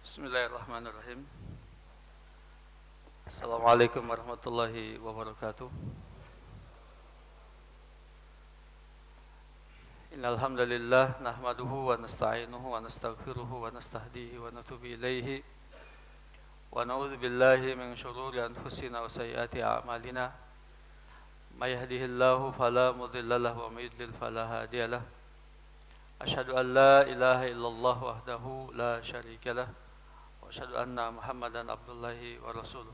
Bismillahirrahmanirrahim. Assalamualaikum warahmatullahi wabarakatuh. Innal hamdalillah nahmaduhu wa nasta'inuhu wa nastaghfiruhu wa nastahdihi wa natubu ilaihi wa na'udzu billahi min shururi anfusina wa sayyiati a'malina. May yahdihillahu fala mudilla lahu wa may yudlil fala hadiya lahu. Asyhadu an la ilaha illallah wahdahu la syarika lahu wa asyhadu anna Muhammadan abdullahi wa rasuluh.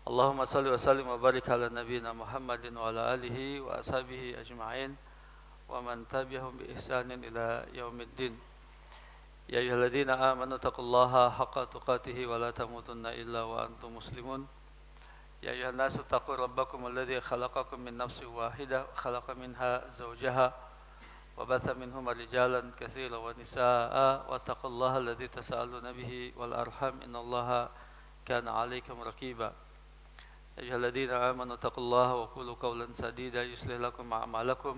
Allahumma salli wa sallim wa barik ala nabiyyina Muhammadin wa ala alihi wa ashabihi ajma'in wa man tabi'ahum bi ihsanin ila yaumiddin. Ya ayyuhalladzina amanu taqullaha haqqa tuqatih wa la tamutunna illa wa antum muslimun. Ya ayyuhan nasu taqu rabbakum alladzi khalaqakum min nafsin wahidah khalaqa minha zawjaha وبث منهما رجالا كثيرا ونساء واتقوا الله الذي تساءلون به والأرحام إن الله كان عليكم رقيبا أيها الذين آمنوا اتقوا الله وقولوا قولا سديدا يصلح لكم أعمالكم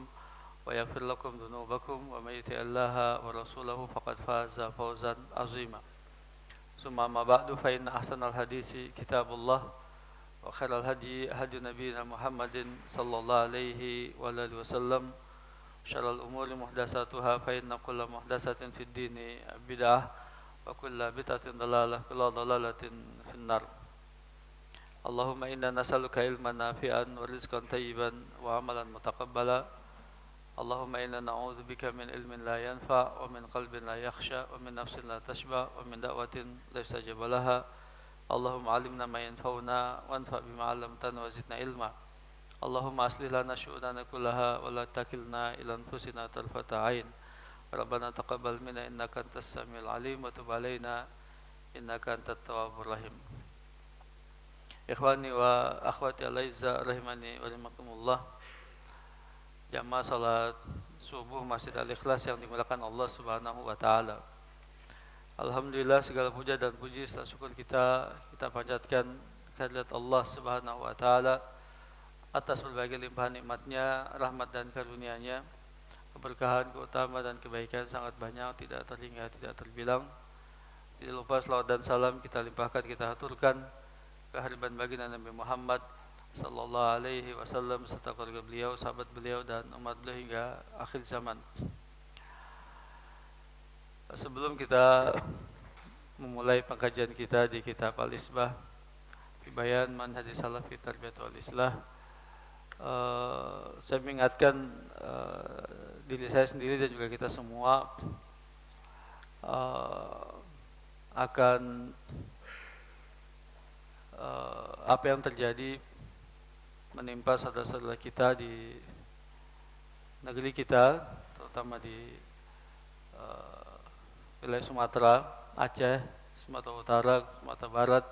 ويغفر لكم ذنوبكم ومن يطع الله ورسوله فقد فاز فوزا عظيما ثم أما بعد فإن أحسن الحديث كتاب الله وخير الهدي هدي نبينا محمد صلى الله عليه وآله وسلم syarrul umuri muhdatsatuha fa inna kulla muhdatsatin fid dini bid'ah wa kulla bid'atin dhalalah kulla dhalalatin finnar. Allahumma inna nas'aluka ilman nafi'an wa rizqan thayyiban wa amalan mutaqabbala. Allahumma inna na'udzubika min ilmin la yanfa' wa min qalbin la yakhsha wa min nafsin la tashba wa min da'watin la yustajaba laha. Allahumma 'allimna ma yanfa'una wanfa' bima 'allamtana wa zidna ilma. Allahumma aslih lana syu'unana kullaha wa la takilna ila anfusina tarfata ain. Rabbana taqabbal minna innaka antas samiul alim wa tub alaina innaka antat tawwabur rahim. Ikhwani wa akhwati alaiza rahimani wa rahimakumullah. Jamaah salat subuh Masjid Al-Ikhlas yang dimuliakan Allah Subhanahu wa taala. Alhamdulillah segala puja dan puji serta syukur kita panjatkan kehadirat Allah Subhanahu wa taala atas berbagai limpahan nikmatnya, rahmat dan karunia-Nya, keberkahan, keutamaan dan kebaikan sangat banyak, tidak terhingga, tidak terbilang. Tidak lupa salawat dan salam kita limpahkan, kita haturkan kehadiran baginda Nabi Muhammad sallallahu alaihi wasallam serta keluarga beliau, sahabat beliau dan umat beliau hingga akhir zaman. Sebelum kita memulai pengkajian kita di kitab Al-Isbah fi Bayan Manhaj Salaf fi Tarbiyat wal Islah, saya mengingatkan diri saya sendiri dan juga kita semua akan apa yang terjadi menimpa saudara-saudara kita di negeri kita, terutama di wilayah Sumatera, Aceh, Sumatera Utara, Sumatera Barat,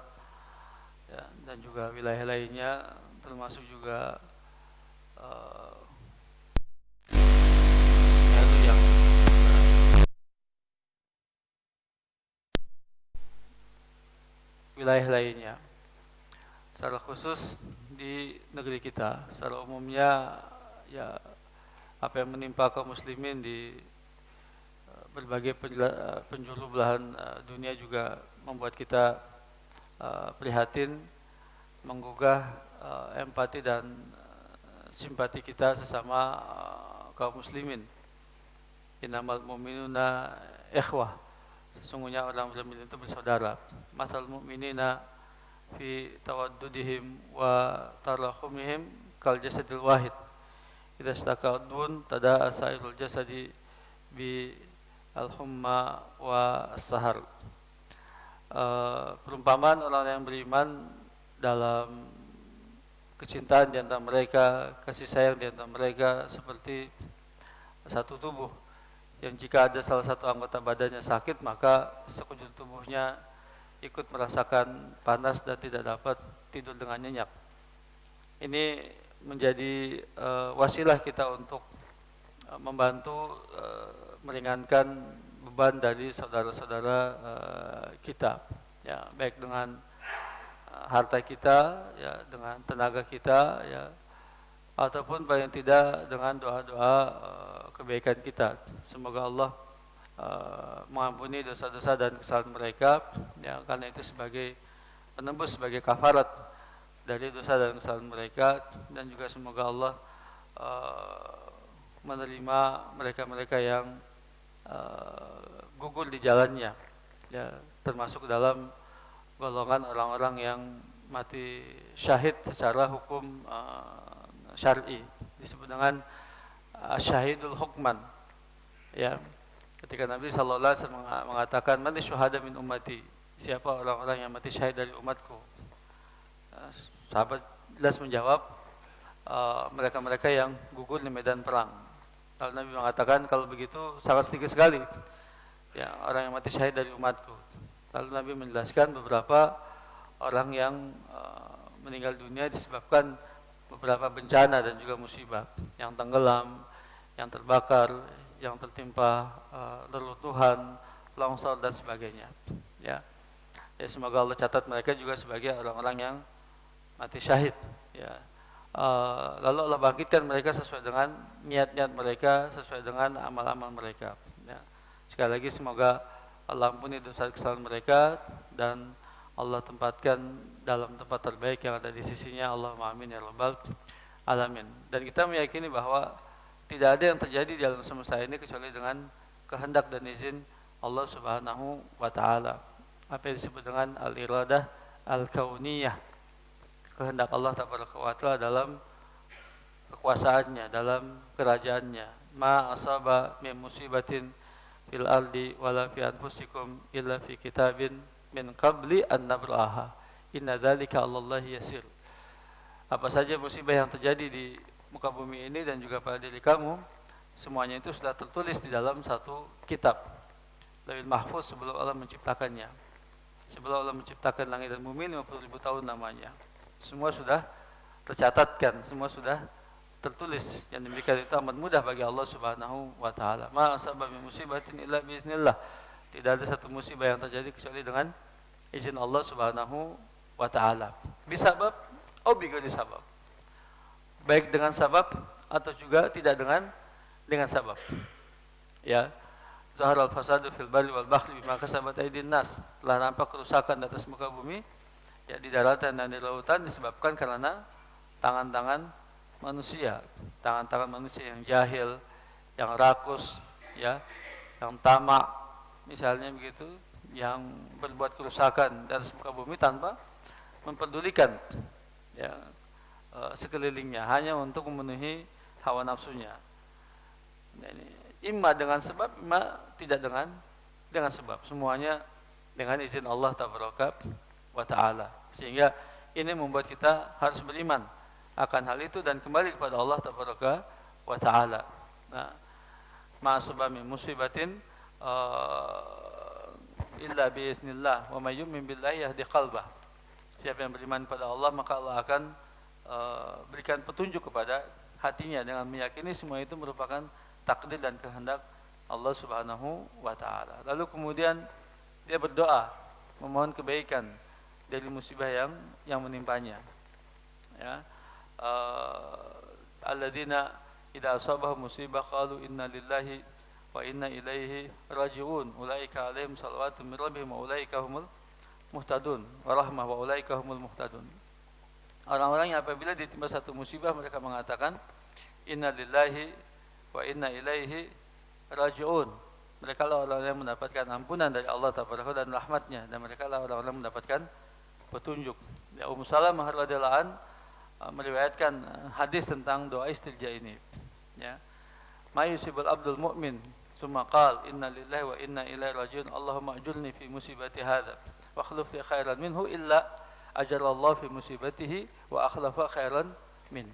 ya, dan juga wilayah lainnya, termasuk juga yang wilayah lainnya. Secara khusus di negeri kita, secara umumnya ya apa yang menimpa kaum muslimin di berbagai penjuru belahan dunia juga membuat kita prihatin, menggugah empati dan simpati kita sesama kaum muslimin. Innamal mu'minuna ikhwah. Sesungguhnya orang mukmin itu bersaudara. Masal mu'minina fi tawaddudihim wa tarahumihim kal jasadil wahid. Idza istaka udhun tada'a sairul jasadi bi al-humma wa as-sahar. Perumpamaan orang yang beriman dalam kecintaan di antara mereka, kasih sayang di antara mereka seperti satu tubuh yang jika ada salah satu anggota badannya sakit, maka sekujur tubuhnya ikut merasakan panas dan tidak dapat tidur dengan nyenyak. Ini menjadi wasilah kita untuk membantu meringankan beban dari saudara-saudara kita, ya, baik dengan harta kita, ya, dengan tenaga kita, ya, ataupun paling tidak dengan doa-doa kebaikan kita. Semoga Allah mengampuni dosa-dosa dan kesalahan mereka, ya, karena itu sebagai penembus, sebagai kafarat dari dosa dan kesalahan mereka. Dan juga semoga Allah menerima mereka-mereka yang gugur di jalannya, ya, termasuk dalam golongan orang-orang yang mati syahid secara hukum syar'i, disebut dengan syahidul hukman, ya. Ketika Nabi sallallahu alaihi wasallam mengatakan man syuhada min ummati, siapa orang-orang yang mati syahid dari umatku, sahabat jelas menjawab mereka-mereka yang gugur di medan perang. Lalu Nabi mengatakan, kalau begitu sangat sedikit sekali, ya, orang yang mati syahid dari umatku. Lalu Nabi menjelaskan beberapa orang yang meninggal dunia disebabkan beberapa bencana dan juga musibah, yang tenggelam, yang terbakar, yang tertimpa reruntuhan, longsor dan sebagainya. Ya, semoga Allah catat mereka juga sebagai orang-orang yang mati syahid. Ya, lalu Allah bangkitkan mereka sesuai dengan niat-niat mereka, sesuai dengan amal-amal mereka. Ya. Sekali lagi semoga Allah ampuni dosa kesalahan mereka dan Allah tempatkan dalam tempat terbaik yang ada di sisinya. Allahumma amin ya rabbal alamin. Dan kita meyakini bahwa tidak ada yang terjadi di alam semesta ini kecuali dengan kehendak dan izin Allah Subhanahu wa taala. Apa yang disebut dengan al-iradah al-kauniyah, kehendak Allah tabaraka wa taala dalam kekuasaannya, dalam kerajaannya. Ma asaba min musibatin fil ardi wala fi anfusikum illa fi kitabin min qabli an nabraha. Inna dzalika 'alallahi yasir. Apa saja musibah yang terjadi di muka bumi ini dan juga pada diri kamu, semuanya itu sudah tertulis di dalam satu kitab, Lauhul Mahfuz, sebelum Allah menciptakannya. Sebelum Allah menciptakan langit dan bumi 50.000 tahun namanya. Semua sudah tercatatkan, semua sudah tertulis. Yang demikian itu amat mudah bagi Allah Subhanahu wa taala. Ma asaba min musibatin illa biiznillah. Tidak ada satu musibah yang terjadi kecuali dengan izin Allah Subhanahu wa taala. Bisabab atau bighairi sabab. Baik dengan sabab atau juga tidak dengan sabab. Ya. Zaharal fasadu fil barri wal bahri bima kasabat aydin nas. Telah nampak kerusakan di atas muka bumi, ya, di daratan dan di lautan, disebabkan karena tangan-tangan manusia, tangan-tangan manusia yang jahil, yang rakus, ya, yang tamak, misalnya begitu, yang berbuat kerusakan di atas muka bumi tanpa memperdulikan, ya, sekelilingnya, hanya untuk memenuhi hawa nafsunya. Nah, ini imma dengan sebab, imma tidak dengan sebab. Semuanya dengan izin Allah tabaraka wa taala. Sehingga ini membuat kita harus beriman akan hal itu dan kembali kepada Allah tabaraka wa taala. Nah, ma'asaba min musibatin illa biiznillah wa may yu'min billahi yahdi qalbah. Siapa yang beriman kepada Allah, maka Allah akan berikan petunjuk kepada hatinya dengan meyakini semua itu merupakan takdir dan kehendak Allah Subhanahu wa taala. Lalu kemudian dia berdoa memohon kebaikan dari musibah yang menimpanya. Ya. Alladzina idza asabahum musibah qalu inna lillahi wa inna ilaihi raji'un. Ulaika alaihim salawatun min rabbihim wa ulaika humul muhtadun. Wa rahmah wa ulaika humul muhtadun. Orang-orang yang apabila ditimpa satu musibah mereka mengatakan inna lillahi wa inna ilaihi raji'un. Mereka lah orang yang mendapatkan ampunan dari Allah Taala dan rahmatnya, dan mereka lah orang-orang yang mendapatkan petunjuk. Ya, Ummu Salamah radhiyallahu an meriwayatkan hadis tentang doa istirja ini. Ya. Ma yusibul abdul mu'min summa qala inna lillahi wa inna ilaihi raji'un. Allahumma ajurni fi musibati hadza wa akhlif li khairan minhu illa ajarallahu fi musibatihi wa akhlafa khairan min.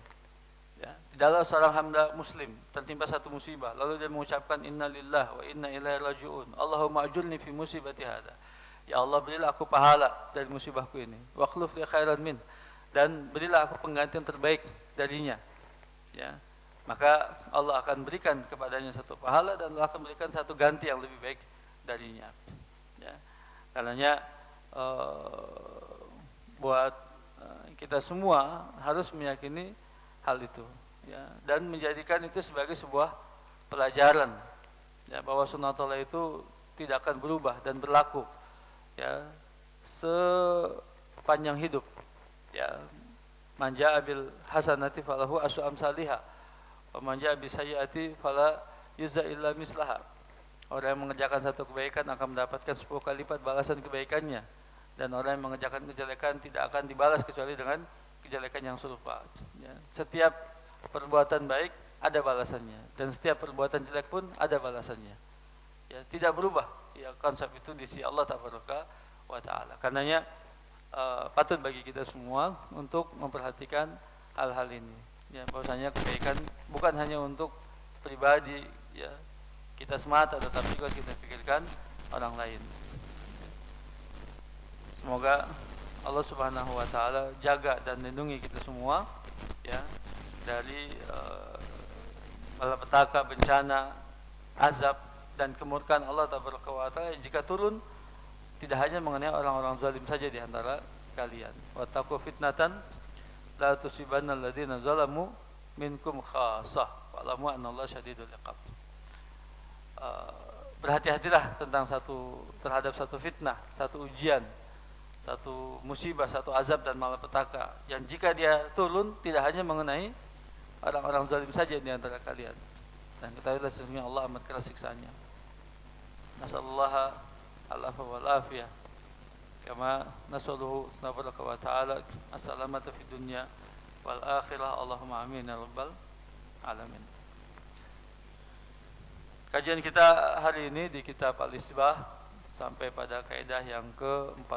Ya, tidaklah seorang hamba muslim tertimpa satu musibah lalu dia mengucapkan inna lillahi wa inna ilaihi raji'un. Allahumma ajurni fi musibati hadza. Ya Allah, berilah aku pahala dari musibahku ini. Wa akhlif li khairan min, dan berilah aku pengganti yang terbaik darinya. Ya. Maka Allah akan berikan kepadanya satu pahala dan Allah akan berikan satu ganti yang lebih baik darinya. Ya. Karenanya buat kita semua harus meyakini hal itu. ya, dan menjadikan itu sebagai sebuah pelajaran, ya, bahwa sunnatullah itu tidak akan berubah dan berlaku, ya, sepanjang hidup, ya. Man jaa bil hasanati falahu asyru amsalihha wa man jaa bis sayyiati fala yujza illa mislaha. Orang yang mengerjakan satu kebaikan akan mendapatkan 10 kali lipat balasan kebaikannya, dan orang yang mengerjakan kejelekan tidak akan dibalas kecuali dengan kejelekan yang serupa, ya. Setiap perbuatan baik ada balasannya, dan setiap perbuatan jelek pun ada balasannya, ya, tidak berubah, ya, konsep itu di sisi Allah Tabaraka wa Ta'ala. Karenanya patut bagi kita semua untuk memperhatikan hal-hal ini, ya, bahwasanya kebaikan bukan hanya untuk pribadi, ya, kita semata, tetapi juga kita pikirkan orang lain. Semoga Allah Subhanahu wa Ta'ala jaga dan lindungi kita semua, ya, dari malapetaka, bencana, azab dan kemurkaan Allah Tabaraka wa Ta'ala jika turun tidak hanya mengenai orang-orang zalim saja di antara kalian. Wattaqu fitnatan la tusibanna alladziina zalamu minkum khassah wa'lamu annallaha syadidul iqab. Berhati-hatilah terhadap satu fitnah, satu ujian, satu musibah, satu azab dan malapetaka yang jika dia turun tidak hanya mengenai orang-orang zalim saja di antara kalian, dan ketahuilah sesungguhnya Allah amat keras siksaannya. Nasallallahu alaihi wal afiyah kama nasallahu tabaraka wa ta'ala as-salamata fid dunya wal akhirah. Allahumma amin ya rabbal alamin. Kajian kita hari ini di kitab Al-Isbah sampai pada kaidah yang ke-48.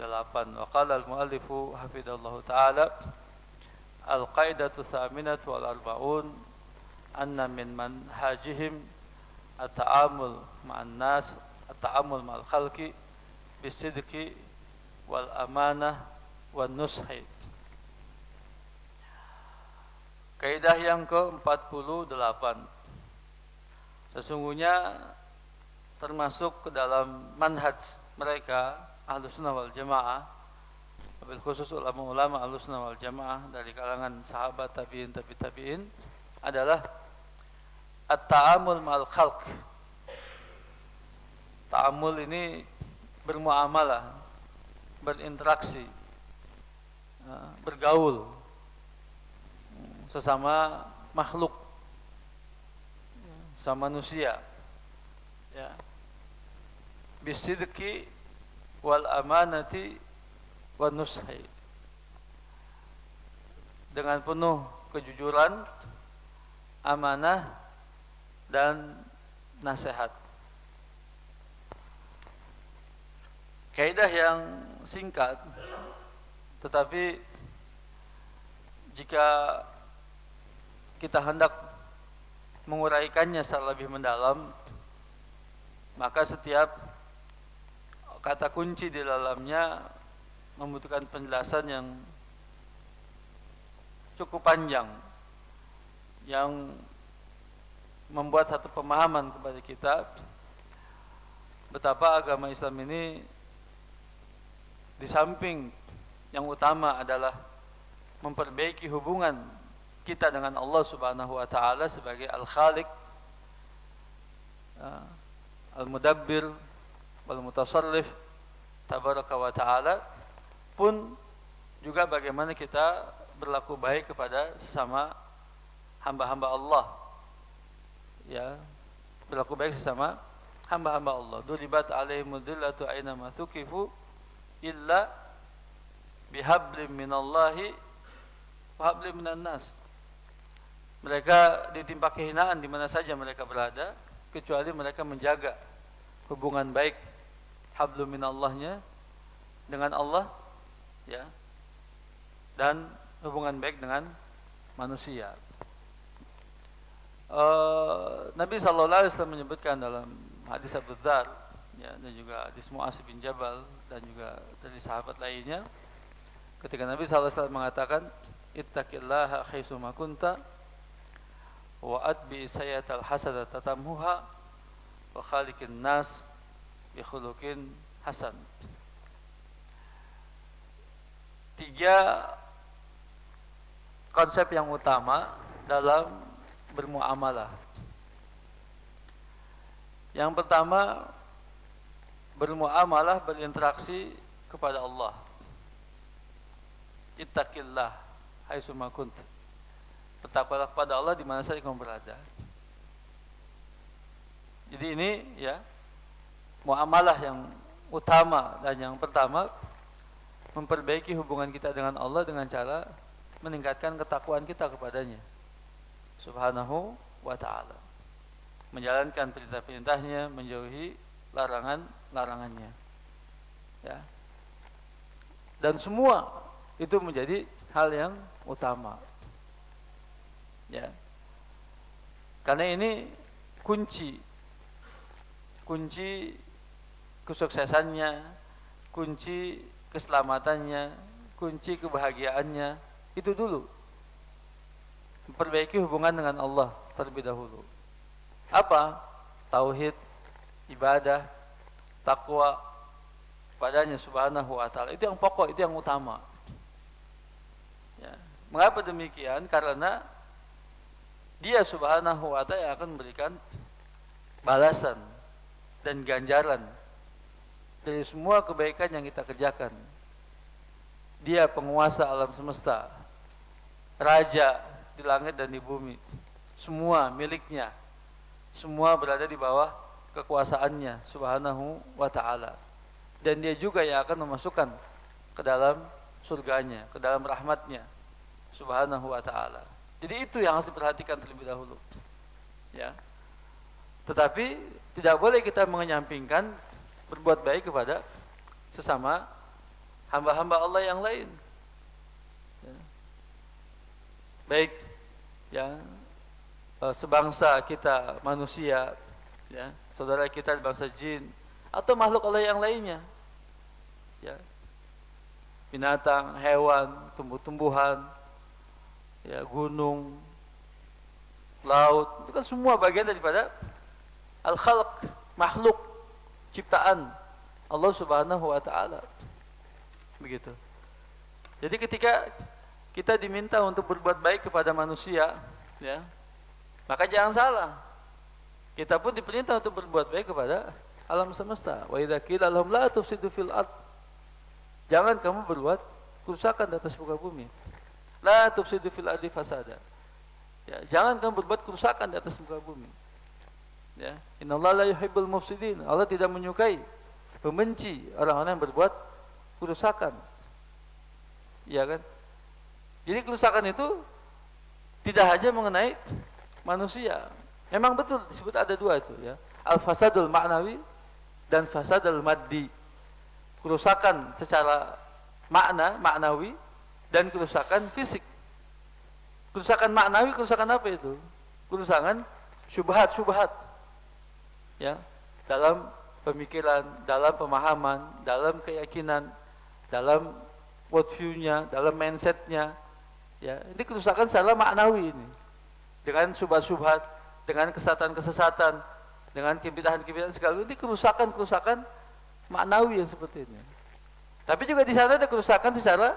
Wa qala al-muallifu hafidhallahu ta'ala al-qaidatu tsaminatu wal arba'un anna min manhajihim at-ta'amul ma'an nas, at-ta'amul ma'al khalqi bisidqi wal amanah wan nushi. Kaidah yang ke-48, sesungguhnya termasuk ke dalam manhaj mereka Ahlussunnah wal Jamaah, wabil khusus ulama-ulama Ahlussunnah wal Jamaah dari kalangan sahabat, tabi'in, tabi'in, adalah at-ta'amul ma'al khalq. Ta'amul ini bermuamalah, berinteraksi, bergaul sesama makhluk, sama manusia, ya, bisidqi wal amanati wan nushi, dengan penuh kejujuran, amanah dan nasihat. Kaidah yang singkat, tetapi jika kita hendak menguraikannya secara lebih mendalam, maka setiap kata kunci di dalamnya membutuhkan penjelasan yang cukup panjang, yang membuat satu pemahaman kepada kita betapa agama Islam ini di samping yang utama adalah memperbaiki hubungan kita dengan Allah Subhanahu wa Ta'ala sebagai Al-Khaliq, Al-Mudabbir, Al-Mutasarrif Tabaraka wa Ta'ala, pun juga bagaimana kita berlaku baik kepada sesama hamba-hamba Allah, ya, berlaku baik sesama hamba-hamba Allah. Duribat alaihimud dhillatu aina ma thuqifu illa bihablim minallahi wa hablim minan nas. Mereka ditimpa kehinaan di mana saja mereka berada, kecuali mereka menjaga hubungan baik hablum minallahnya dengan Allah, ya, dan hubungan baik dengan manusia. Nabi sallallahu alaihi wasallam menyebutkan dalam hadis Abu Dzar, ya, dan juga hadis Mu'adz bin Jabal, dan juga dari sahabat lainnya, ketika Nabi sallallahu alaihi wasallam mengatakan ittaqillaha haitsu ma kunta wa atbi sayyatal hasanata tamhuha wa khaliqin nas bi khuluqin hasan. 3 konsep yang utama dalam bermuamalah. Yang pertama, bermuamalah, berinteraksi kepada Allah. Ittaqillah haitsu ma kunt. Bertakwalah kepada Allah di mana saja kamu berada. Jadi ini ya muamalah yang utama dan yang pertama, memperbaiki hubungan kita dengan Allah dengan cara meningkatkan ketakwaan kita kepadanya Subhanahu wa ta'ala, menjalankan perintah-perintahnya, menjauhi larangan-larangannya ya. Dan semua itu menjadi hal yang utama ya. Karena ini kunci kesuksesannya, kunci keselamatannya, kunci kebahagiaannya itu dulu memperbaiki hubungan dengan Allah terlebih dahulu. Apa? Tauhid, ibadah, takwa padanya Subhanahu wa ta'ala. Itu yang pokok, itu yang utama ya. Mengapa demikian? Karena Dia Subhanahu wa ta'ala akan memberikan balasan dan ganjaran dari semua kebaikan yang kita kerjakan. Dia penguasa alam semesta, raja di langit dan di bumi, semua miliknya, semua berada di bawah kekuasaannya Subhanahu wa ta'ala. Dan dia juga yang akan memasukkan ke dalam surganya, ke dalam rahmatnya Subhanahu wa ta'ala. Jadi itu yang harus diperhatikan terlebih dahulu ya. Tetapi tidak boleh kita mengenyampingkan berbuat baik kepada sesama hamba-hamba Allah yang lain ya. Baik ya, sebangsa kita manusia ya, saudara kita bangsa jin atau makhluk Allah yang lainnya ya, binatang, hewan, tumbuh-tumbuhan ya, gunung, laut, itu kan semua bagian daripada al-khalq, makhluk ciptaan Allah Subhanahu wa ta'ala. Begitu. Jadi ketika kita diminta untuk berbuat baik kepada manusia ya, maka jangan salah, kita pun diperintah untuk berbuat baik kepada alam semesta. Wa idza qila lahum la tufsidu fil ard, jangan kamu berbuat kerusakan di atas muka bumi. La tufsidu fil ardi fasada ya, jangan kamu berbuat kerusakan di atas muka bumi ya. Innallaha la yuhibbul mufsidin, Allah tidak menyukai, membenci orang-orang yang berbuat kerusakan ya kan. Jadi kerusakan itu tidak hanya mengenai manusia. Memang betul disebut ada dua itu ya, al-fasadul ma'nawi dan fasadul maddi. Kerusakan secara maknawi dan kerusakan fisik. Kerusakan maknawi, kerusakan apa itu? Kerusakan syubhat ya, dalam pemikiran, dalam pemahaman, dalam keyakinan, dalam worldview-nya, dalam mindset-nya ya. Ini kerusakan secara maknawi ini, dengan syubhat-syubhat, dengan kesesatan-kesesatan, dengan kebid'ahan-kebid'ahan segala ini kerusakan maknawi yang seperti ini. Tapi juga di sana ada kerusakan secara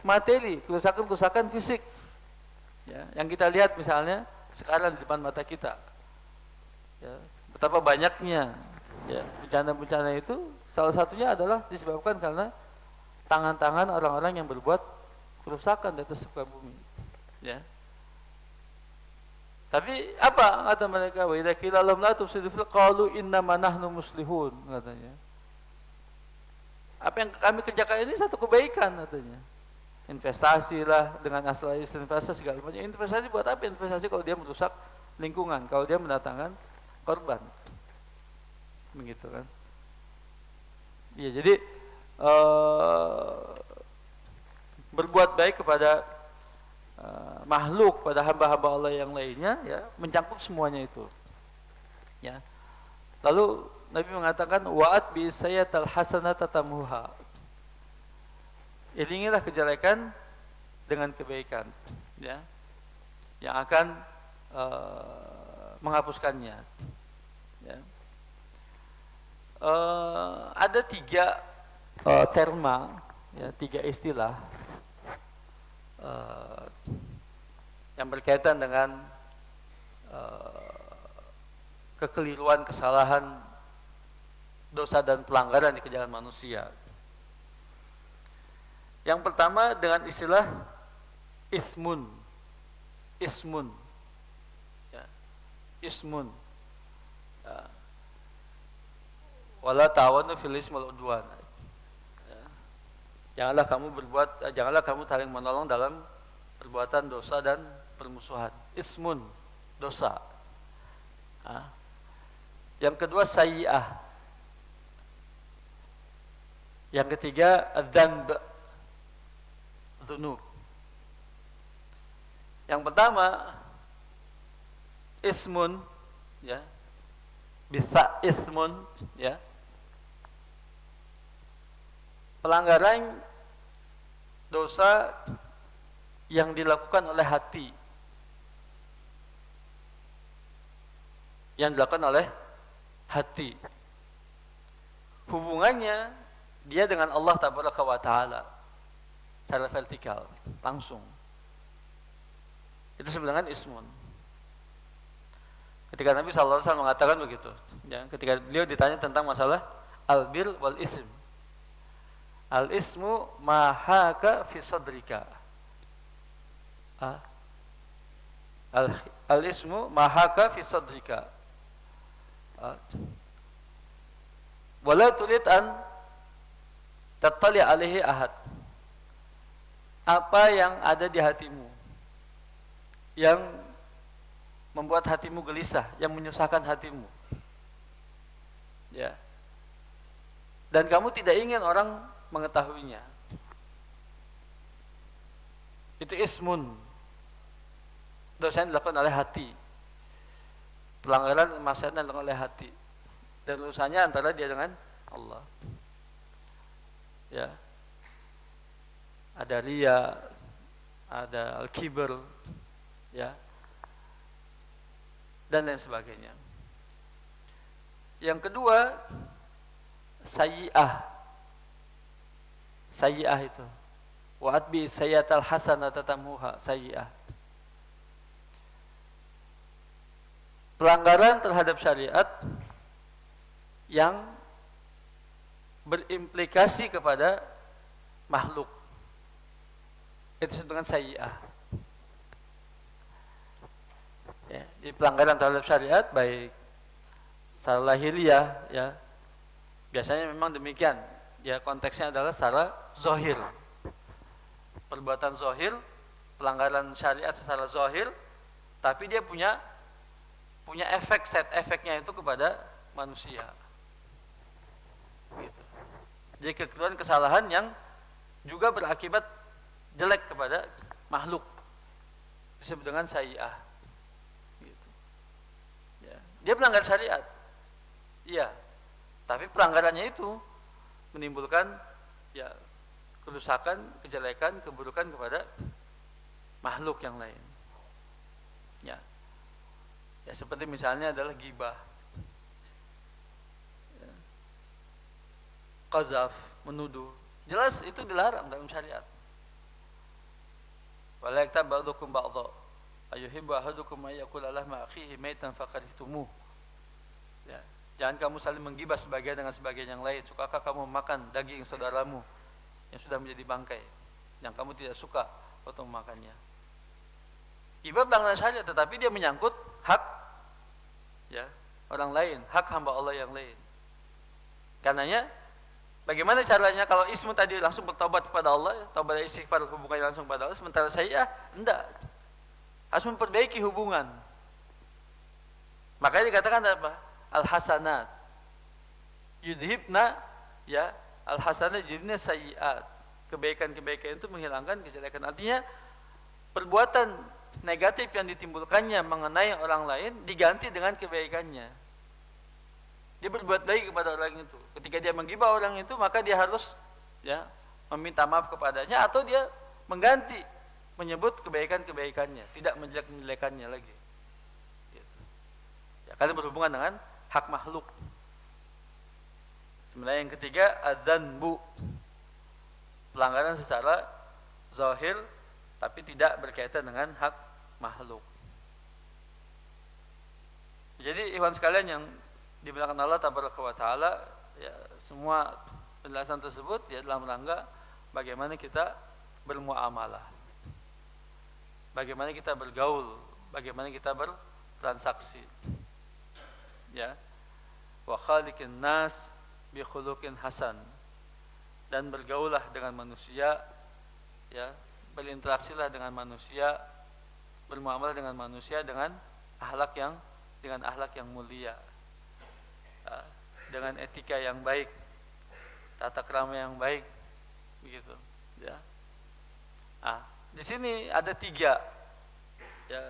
materi, kerusakan fisik ya, yang kita lihat misalnya sekarang di depan mata kita ya, betapa banyaknya ya bencana-bencana itu. Salah satunya adalah disebabkan karena tangan-tangan orang-orang yang berbuat kerusakan di atas muka bumi ya. Tapi apa kata mereka? Wa idza qila lahum la tufsidu fil qalu innama nahnu muslihun, katanya. Apa yang kami kerjakan ini satu kebaikan, katanya. Investasi lah, dengan asal investasi segala macam. Investasi buat apa? Investasi kalau dia merusak lingkungan, kalau dia mendatangkan korban, begitu kan? Ya, jadi berbuat baik kepada makhluk, pada hamba-hamba Allah yang lainnya, ya, mencakup semuanya itu. Ya. Lalu Nabi mengatakan wa'at bi sayyatal hasanata tamuha. Iringilah kejelekan dengan kebaikan, ya, yang akan menghapuskannya. Ya. Ada tiga terma, ya, tiga istilah yang berkaitan dengan kekeliruan, kesalahan, dosa dan pelanggaran di jalan manusia. Yang pertama dengan istilah ismun, ya, ismun. Ya. Wala ta'awanu fil ismi wal udwan. Ya. Janganlah kamu saling menolong dalam perbuatan dosa dan permusuhan. Ismun, dosa. Ya. Yang kedua sayyi'ah. Yang ketiga dzanb, dzunub. Yang pertama ismun, ya, bisa ismun, ya, pelanggaran dosa yang dilakukan oleh hati, hubungannya dia dengan Allah Tabaraka wa Ta'ala secara vertikal, langsung. Itu sebenarnya ismun. Ketika Nabi SAW mengatakan begitu, ya, ketika beliau ditanya tentang masalah al-bir wal ism. Al-ismu mahaka fi sadrika. Al-ismu mahaka fi sadrika. Wala turid an tattali alaihi ahad. Apa yang ada di hatimu yang membuat hatimu gelisah, yang menyusahkan hatimu, ya, dan kamu tidak ingin orang mengetahuinya, itu ismun, dosa yang dilakukan oleh hati, pelanggaran maksiat yang dilakukan oleh hati, dan urusannya antara dia dengan Allah, ya. Ada riya, ada al-kibr, ya, dan lain sebagainya. Yang kedua sayyi'ah. Sayyi'ah itu wa atbi sayyatal hasanata tamuha, sayyi'ah. Pelanggaran terhadap syariat yang berimplikasi kepada makhluk, itu disebut dengan sayyi'ah. Ya, di pelanggaran terhadap syariat baik secara lahiriah, ya, biasanya memang demikian. Ya, konteksnya adalah secara zahir. Perbuatan zahir, pelanggaran syariat secara zahir, tapi dia punya efek, set efeknya itu kepada manusia. Gitu. Jadi kekeliruan, kesalahan yang juga berakibat jelek kepada makhluk disebut dengan sayyi'ah. Gitu. Ya. Dia pelanggar syariat, iya, tapi pelanggarannya itu menimbulkan, ya, kerusakan, kejelekan, keburukan kepada makhluk yang lain. Ya, ya, seperti misalnya adalah ghibah, ya, qazaf, menuduh, jelas itu dilarang dalam syariat. Wala yaktab ba'dukum ba'dha ayuhibbu ahadukum may yaqula lahma akhihi maitan fakarihtumuh. Ya, jangan kamu saling menggibah sebagian dengan sebagian yang lain. Sukakah kamu makan daging saudaramu yang sudah menjadi bangkai, yang kamu tidak suka untuk memakannya? Ghibah pelanggaran syariat, tetapi dia menyangkut hak, ya, orang lain, hak hamba Allah yang lain. Karenanya bagaimana caranya kalau ismu tadi langsung bertobat kepada Allah, taubat istighfar, hubungannya langsung kepada Allah, sementara saya enggak, harus memperbaiki hubungan. Makanya dikatakan apa? Al-hasanat yudhibna, ya, al-hasanat yudhibna sayyi'at. Kebaikan-kebaikan itu menghilangkan kejelekan. Artinya perbuatan negatif yang ditimbulkannya mengenai orang lain diganti dengan kebaikannya. Dia berbuat baik kepada orang itu. Ketika dia menggibah orang itu, maka dia harus, ya, meminta maaf kepadanya, atau dia mengganti, menyebut kebaikan-kebaikannya, tidak menjelek-menjelekannya lagi. Gitu. Ya, karena berhubungan dengan hak makhluk. Sebenarnya yang ketiga adzanbu, pelanggaran secara zahir tapi tidak berkaitan dengan hak makhluk. Jadi ikhwan sekalian yang dimuliakan Allah tabaraka wa taala, ya, semua penjelasan tersebut ya dalam rangka bagaimana kita bermuamalah, bagaimana kita bergaul, bagaimana kita bertransaksi. Ya. Wa khaliqin nas bi khuluqin hasan. Dan bergaulah dengan manusia, ya, berinteraksilah dengan manusia, bermuamalah dengan manusia dengan akhlak yang mulia, dengan etika yang baik, tata krama yang baik, begitu. Ya. Di sini ada 3, ya,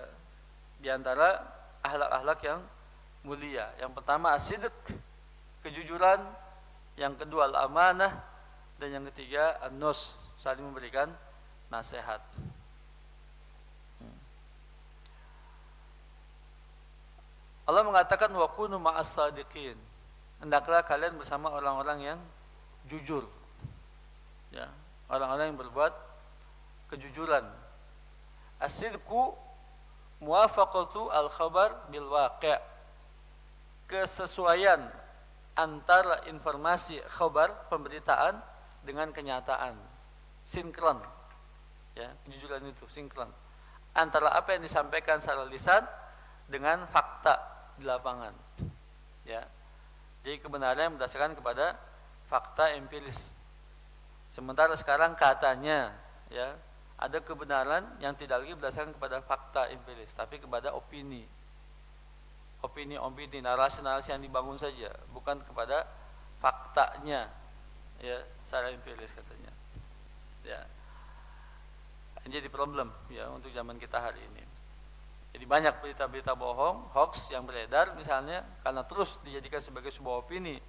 di antara akhlak-akhlak yang mulia. Yang pertama as-sidq, kejujuran. Yang kedua al-amanah, dan yang ketiga an-nus, saling memberikan nasihat. Allah mengatakan wa kunu ma'as sadiqin. Hendaklah kalian bersama orang-orang yang jujur. Ya, orang-orang yang berbuat kejujuran. As-sidqu muwafaqatu al-khabar bil waqi'. Kesesuaian antara informasi khabar, pemberitaan, dengan kenyataan. Sinkron. Ya, kejujuran itu sinkron. Antara apa yang disampaikan secara lisan dengan fakta di lapangan. Ya. Jadi kebenaran yang berdasarkan kepada fakta empiris. Sementara sekarang katanya, ya, ada kebenaran yang tidak lagi berdasarkan kepada fakta empiris, tapi kepada opini, narasi yang dibangun saja, bukan kepada faktanya, ya, secara empiris katanya. Ya. Ini jadi problem, ya, untuk zaman kita hari ini. Jadi banyak berita-berita bohong, hoax yang beredar misalnya, karena terus dijadikan sebagai sebuah opini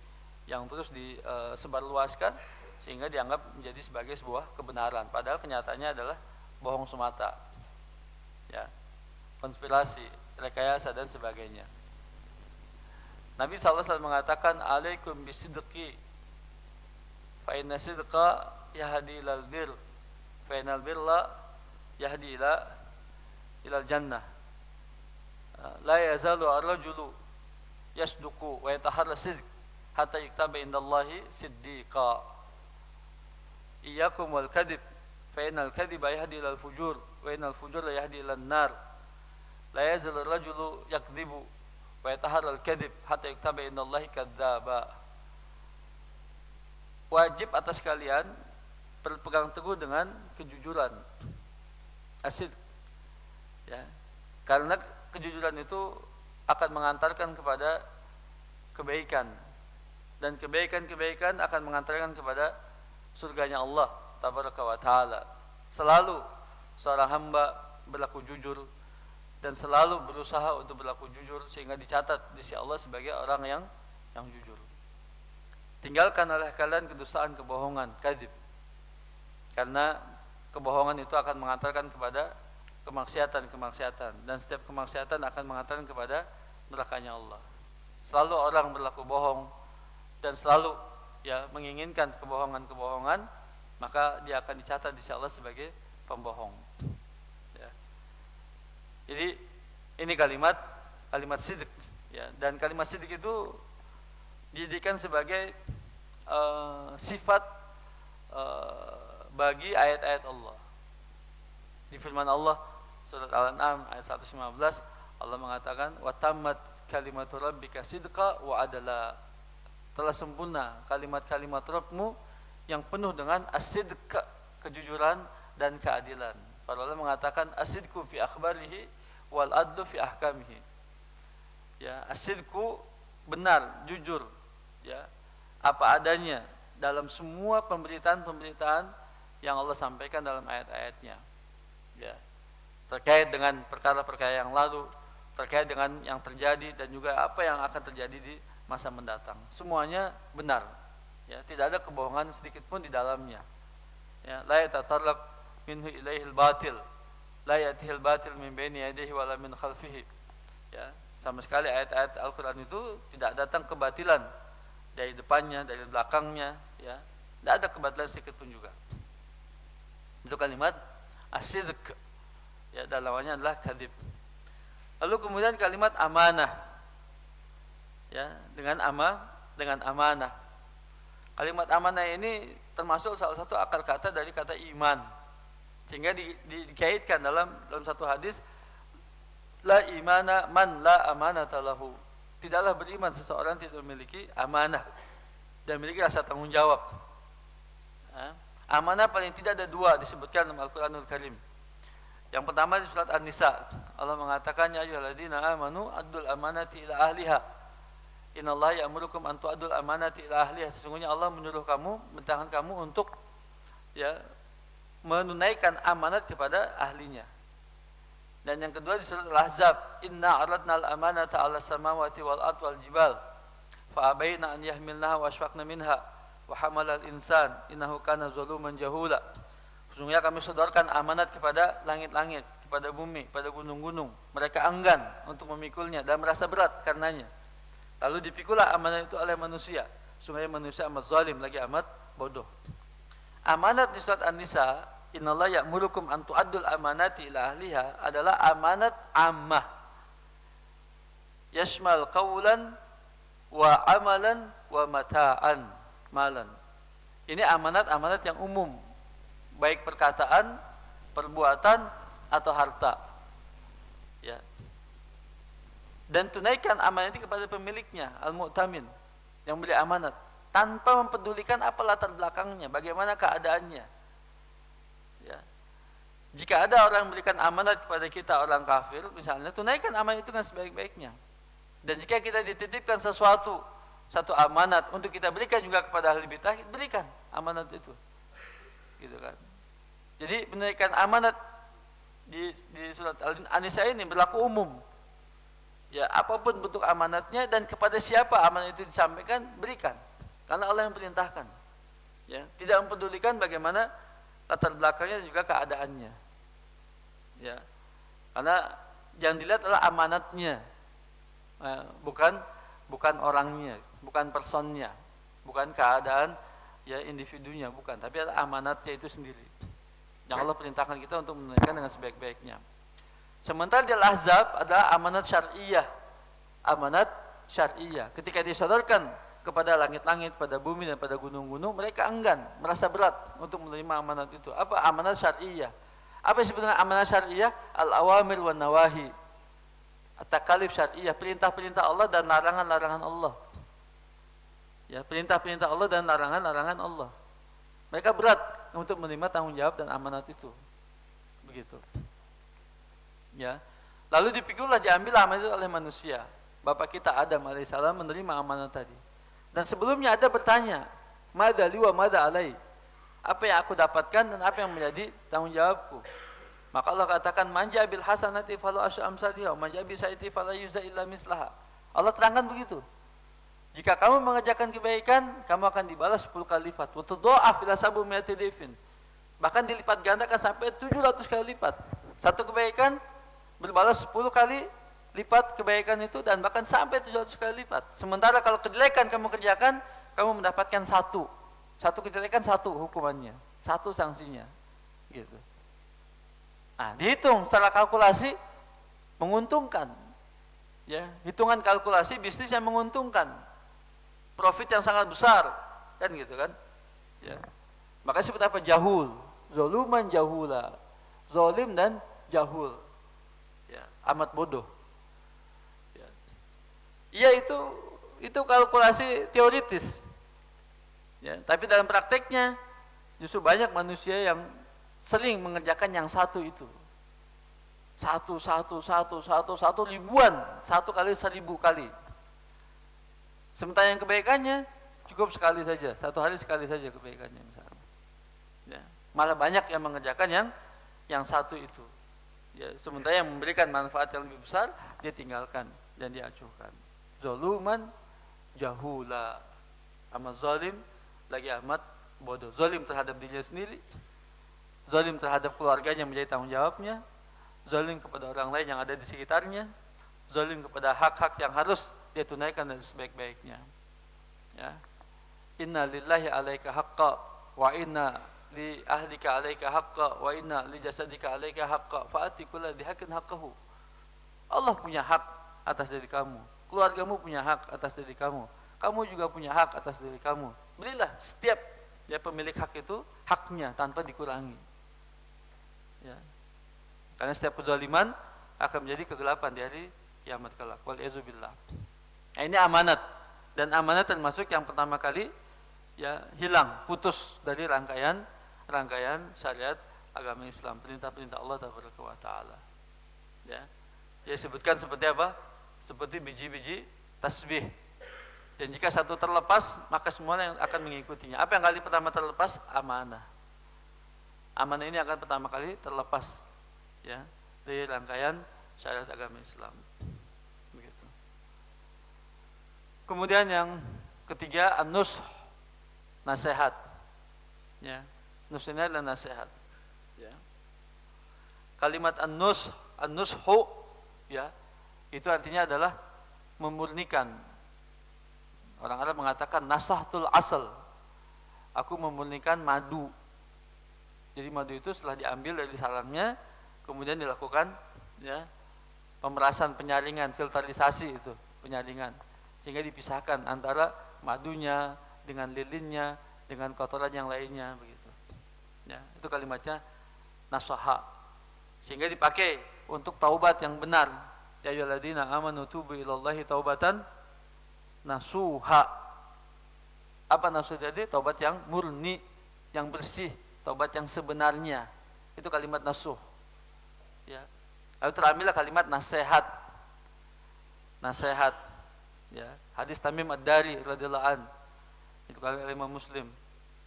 yang terus disebarluaskan sehingga dianggap menjadi sebagai sebuah kebenaran, padahal kenyataannya adalah bohong semata. Ya. Konspirasi, rekayasa dan sebagainya. Nabi sallallahu alaihi wasallam mengatakan alaikum bisidqi fa inna sidqa yahdi ilal bir fa innal birra yahdi ilal jannah. La yazalu ar-rajulu yasduqu wa yataharra sidq hatta yuktaba indallahi siddiqa. Iyyakum wal kadhib fa innal kadhiba yahdi ilal fujur wa innal fujura yahdi ilan nar. La yazalu ar-rajulu yakdhibu wa yataharra al-kadhib hatta yuktaba indallahi kadzdzaba. Wajib atas kalian berpegang teguh dengan kejujuran. Asid. Ya. Karena kejujuran itu akan mengantarkan kepada kebaikan, dan kebaikan akan mengantarkan kepada surganya Allah tabaraka wa taala. Selalu seorang hamba berlaku jujur dan selalu berusaha untuk berlaku jujur sehingga dicatat di sisi Allah sebagai orang yang jujur. Tinggalkan oleh kalian kedustaan, kebohongan, kadzib. Karena kebohongan itu akan mengantarkan kepada kemaksiatan, dan setiap kemaksiatan akan mengantarkan kepada nerakanya Allah. Selalu orang berlaku bohong dan selalu, ya, menginginkan kebohongan, maka dia akan dicatat di sisi Allah sebagai pembohong. Ya. Jadi ini kalimat sidq, ya, dan kalimat sidq itu dijadikan sebagai sifat bagi ayat-ayat Allah. Di firman Allah surat Al-An'am ayat 115, Allah mengatakan wa tammat kalimatu rabbika sidqa wa adala. Telah sempurna kalimat-kalimat Rabbmu yang penuh dengan as-sidq, kejujuran dan keadilan. Para ulama mengatakan as-sidqu fi akhbarihi wal adlu fi ahkamihi. Ya, as-sidqu benar, jujur, ya, apa adanya dalam semua pemberitaan yang Allah sampaikan dalam ayat-ayatnya. Ya, terkait dengan perkara-perkara yang lalu, terkait dengan yang terjadi dan juga apa yang akan terjadi di masa mendatang. Semuanya benar. Ya, tidak ada kebohongan sedikit pun di dalamnya. Ya, la yatatarraq minhu ilaihil batil. La yatihil batil min baini yadayhi wala min khalfihi. Ya, sama sekali ayat-ayat Al-Qur'an itu tidak datang kebatilan dari depannya, dari belakangnya, ya. Tidak ada kebatilan sedikit pun juga. Itu kalimat as-sidq, Ya, dan lawannya adalah kadzib. Lalu kemudian kalimat amanah. Ya, dengan amanah. Kalimat amanah ini termasuk salah satu akar kata dari kata iman. Sehingga dikaitkan dalam satu hadis, la imana man la amanata lahu. Tidaklah beriman seseorang tidak memiliki amanah dan memiliki rasa tanggung jawab. Amanah paling tidak ada dua disebutkan dalam Al-Quranul Karim. Yang pertama di surat An-Nisa, Allah mengatakan, ya ayyuhalladzina amanu addul amanati ila ahliha. Innallaha ya'murukum an tu'addul amanati ila ahliha. Sesungguhnya Allah menyuruh kamu, memerintahkan kamu untuk menunaikan amanat kepada ahlinya. Dan yang kedua di surat Al-Ahzab, inna aradna al-amanata 'ala samawati wal ardi wal jibal fa abaina an yahmilnaha wa ashfaqna minha wa hamalal insan innahu kana zaluman jahula. Sesungguhnya kami sodorkan amanat kepada langit-langit, kepada bumi, pada gunung-gunung. Mereka enggan untuk memikulnya dan merasa berat karenanya. Lalu dipikulah amanat itu oleh manusia. Sesungguhnya manusia amat zalim, lagi amat bodoh. Amanat di surat An-Nisa, innallaha ya'murukum an tu'addul amanati ila ahliha, adalah amanat ammah. Yashmal qawlan wa amalan wa mata'an malan. Ini amanat-amanat yang umum, baik perkataan, perbuatan atau harta. Ya. Dan tunaikan amanat itu kepada pemiliknya, al-mu'tamin, yang beri amanat, tanpa mempedulikan apa latar belakangnya, bagaimana keadaannya. Ya. Jika ada orang memberikan amanat kepada kita, orang kafir misalnya, tunaikan amanat itu dengan sebaik-baiknya. Dan jika kita dititipkan satu amanat untuk kita berikan juga kepada ahli bidah, berikan amanat itu, gitu kan. Jadi menunaikan amanat di surat An-Nisa ini berlaku umum. Ya, apapun bentuk amanatnya dan kepada siapa amanat itu disampaikan, berikan. Karena Allah yang perintahkan. Ya, tidak mempedulikan bagaimana latar belakangnya dan juga keadaannya. Ya. Karena yang dilihat adalah amanatnya. Bukan orangnya, bukan personnya, bukan keadaan individunya, bukan, tapi adalah amanatnya itu sendiri. Yang Allah perintahkan kita untuk menunaikan dengan sebaik-baiknya. Sementara di Al-Ahzab adalah amanat syar'iyah. Amanat syar'iyah. Ketika disodorkan kepada langit-langit, pada bumi dan pada gunung-gunung, mereka enggan, merasa berat untuk menerima amanat itu. Apa amanat syar'iyah? Apa sebenarnya amanat syar'iyah? Al-awamir wan nawahi. At-takalif syar'iyah, perintah-perintah Allah dan larangan-larangan Allah. Ya, perintah-perintah Allah dan larangan-larangan Allah. Mereka berat untuk menerima tanggung jawab dan amanat itu. Begitu. Ya. Lalu dipikullah, diambil amanat itu oleh manusia. Bapak kita Adam alaihissalam menerima amanat tadi. Dan sebelumnya ada bertanya, mada li wa mada alai? Apa yang aku dapatkan dan apa yang menjadi tanggung jawabku? Maka Allah katakan, manja bil hasanati falu asy amsalha wa manja bi sayyati fala yuzza illa mislaha. Allah terangkan begitu. Jika kamu mengerjakan kebaikan, kamu akan dibalas 10 kali lipat. Wa tudha'af ila sab'imi'ati dhifin. Bahkan dilipat gandakan sampai 700 kali lipat. Satu kebaikan berbalas 10 kali lipat kebaikan itu, dan bahkan sampai 700 kali lipat. Sementara kalau kejelekan kamu kerjakan, kamu mendapatkan satu kejelekan, satu hukumannya, satu sanksinya, gitu. Nah, dihitung secara kalkulasi menguntungkan, ya, hitungan kalkulasi bisnis yang menguntungkan, profit yang sangat besar, kan gitu kan, ya. Maka seperti apa? Jahul, zoluman jahula, zolim dan jahul, ya, amat bodoh. Iya, itu kalkulasi teoritis. Ya, tapi dalam prakteknya justru banyak manusia yang sering mengerjakan yang satu itu. Satu ribuan, 1 kali 1000 kali. Sementara yang kebaikannya cukup sekali saja, 1 hari sekali saja kebaikannya misalnya. Ya, malah banyak yang mengerjakan yang satu itu. Ya, sementara yang memberikan manfaat yang lebih besar dia tinggalkan dan diacuhkan. Zoluman jahula, amat zalim, lagi amat bodoh. Zalim terhadap dirinya sendiri, zalim terhadap keluarganya menjadi tanggung jawabnya, zalim kepada orang lain yang ada di sekitarnya, zalim kepada hak-hak yang harus dia tunaikan dengan sebaik-baiknya. Ya. Inna lillahi alaika haqqa wa inna li ahlika 'alaika haqqa wa inna li jasadika 'alaika haqqa fa'ati kulli dhi haqqin haqqahu. Allah punya hak atas diri kamu, keluargamu punya hak atas diri kamu, kamu juga punya hak atas diri kamu. Berilah setiap pemilik hak itu haknya tanpa dikurangi. Ya. Karena setiap kezaliman akan menjadi kegelapan di hari kiamat kelak. Wal iazubillah. Nah, ini amanat, dan amanat termasuk yang pertama kali hilang, putus dari rangkaian syariat agama Islam, perintah-perintah Allah Taala. Ya. Dia sebutkan seperti apa? Seperti biji-biji tasbih. Dan jika satu terlepas, maka semua yang akan mengikutinya. Apa yang kali pertama terlepas? Amanah. Amanah ini akan pertama kali terlepas, ya, dari rangkaian syariat agama Islam. Begitu. Kemudian yang ketiga, an-nush, nasihat. Ya, nush ini adalah nasihat. Ya. Kalimat an-nush, an-nushu, ya, itu artinya adalah memurnikan. Orang Arab mengatakan nasahtul asal. Aku memurnikan madu. Jadi madu itu setelah diambil dari sarangnya, kemudian dilakukan, ya, pemerasan, penyaringan, filterisasi itu, penyaringan, sehingga dipisahkan antara madunya dengan lilinnya dengan kotoran yang lainnya, begitu. Ya, itu kalimatnya nasaha. Sehingga dipakai untuk taubat yang benar. Ya ayyuhalladzina amanu tubu ilallahi taubatan nasuha. Apa nasuh? Jadi taubat yang murni, yang bersih, taubat yang sebenarnya. Itu kalimat nasuh. Ya. Lalu terambillah kalimat nasihat. Nasihat. Ya. Hadis Tamim Ad-Dari radhiyallahu an. Itu kalimat Imam Muslim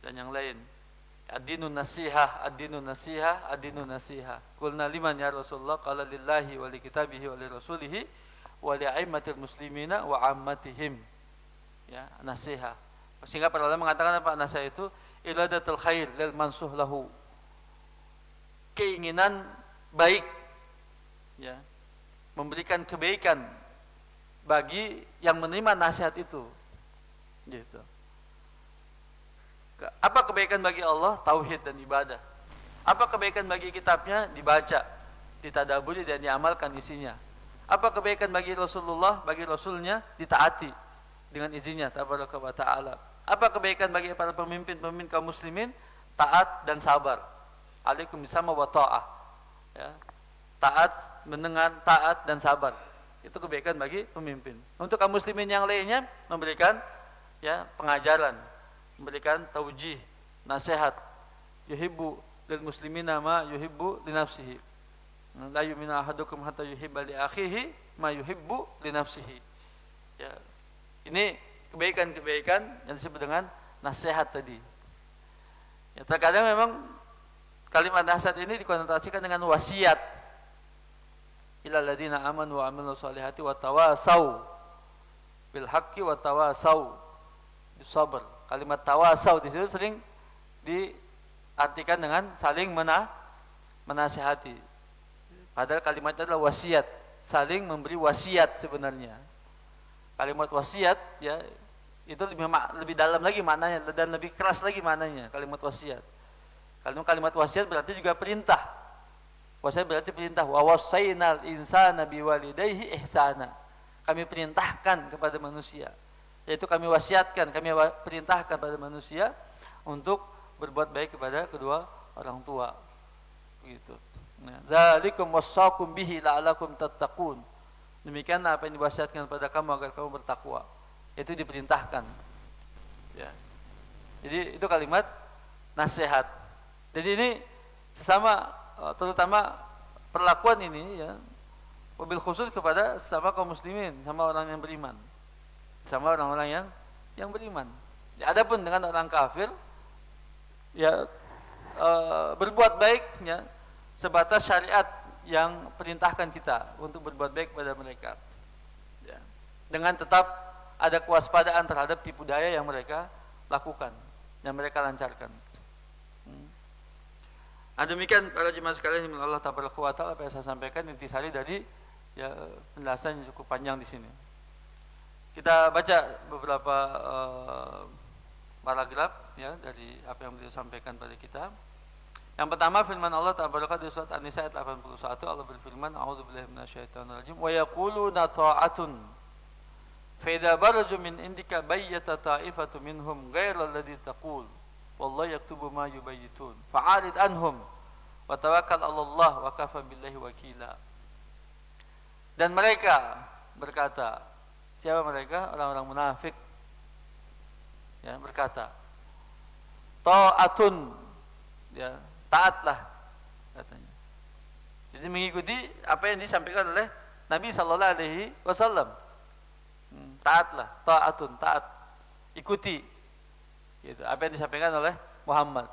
dan yang lain. Ad-dinu nasihah, ad-dinu nasihah, ad-dinu nasihah. Qulna liman ya Rasulullah? Qala lillahi wa li kitabihi wa li rasulihi wa li aimmatil muslimina wa ammatihim. Ya, nasihat. Sehingga para ulama mengatakan apa nasihat itu? Iradatul khair lil mansuh lahu. Keinginan baik, ya, memberikan kebaikan bagi yang menerima nasihat itu, gitu. Apa kebaikan bagi Allah? Tauhid dan ibadah. Apa kebaikan bagi kitabnya? Dibaca, ditadaburi dan diamalkan isinya. Apa kebaikan bagi Rasulullah, bagi Rasulnya? Ditaati dengan izinnya tabaraka wa ta'ala. Apa kebaikan bagi para pemimpin kaum muslimin? Taat dan sabar. Alaikum bisama wa ta'ah. Ya. Taat, mendengar, taat dan sabar. Itu kebaikan bagi pemimpin. Untuk kaum muslimin yang lainnya memberikan, ya, pengajaran, memberikan taujih, nasihat. Yuhibbu lil muslimina ma yuhibbu li nafsihi. La yu'minu ahadukum hatta yuhibba li akhihi ma yuhibbu li nafsihi. Ya. Ini kebaikan-kebaikan yang disebut dengan nasihat tadi. Ya, terkadang memang kalimat nasihat ini dikonotasikan dengan wasiat. Ilal ladzina amanu wa amilus solihati wa tawasau bil haqqi wa tawasau bis sabr. Kalimat tawasau di situ sering diartikan dengan saling menasihati. Padahal kalimatnya adalah wasiat, saling memberi wasiat sebenarnya. Kalimat wasiat, ya, itu lebih dalam lagi maknanya dan lebih keras lagi maknanya kalimat wasiat. Kalau kalimat wasiat berarti juga perintah. Wasiat berarti perintah. Wa wasainal insana biwalidayhi ihsana. Kami perintahkan kepada manusia, yaitu kami wasiatkan, kami perintahkan pada manusia untuk berbuat baik kepada kedua orang tua. Begitu. Nah, dzalikum wassaqum bihi la'alakum tattaqun. Demikianlah apa yang diwasiatkan kepada kamu agar kamu bertakwa. Itu diperintahkan. Ya. Jadi itu kalimat nasihat. Jadi ini sesama, terutama perlakuan ini, ya, wabil khusus kepada sesama kaum muslimin, sama orang yang beriman, sama orang-orang yang beriman. Ya, adapun dengan orang kafir, ya, berbuat baik, ya, sebatas syariat yang perintahkan kita untuk berbuat baik kepada mereka, ya, dengan tetap ada kewaspadaan terhadap tipu daya yang mereka lakukan, yang mereka lancarkan. Demikian para jemaah sekalian yang Allah tabaraka wa taala, apa yang saya sampaikan intisari dari, ya, penjelasan yang cukup panjang di sini. Kita baca beberapa paragraf ya dari apa yang beliau sampaikan pada kita. Yang pertama firman Allah Taala di surat An-Nisa ayat 81, Allah berfirman, A'udzubillahi minasyaitonirrajim, wa yaquluna ta'atun fa idza baraju min indika bayyata ta'ifatu minhum ghairal ladzi taqul wallahu yaktubu ma yubayyitun fa'arid anhum wa tawakkal 'alallah wa kafa billahi wakila. Dan mereka berkata, siapa mereka? Orang-orang munafik. Ya, berkata, ta'atun, ya, taatlah katanya. Jadi mengikuti apa yang disampaikan oleh Nabi sallallahu alaihi wasallam. Taatlah, ta'atun, taat. Ikuti. Gitu, apa yang disampaikan oleh Muhammad.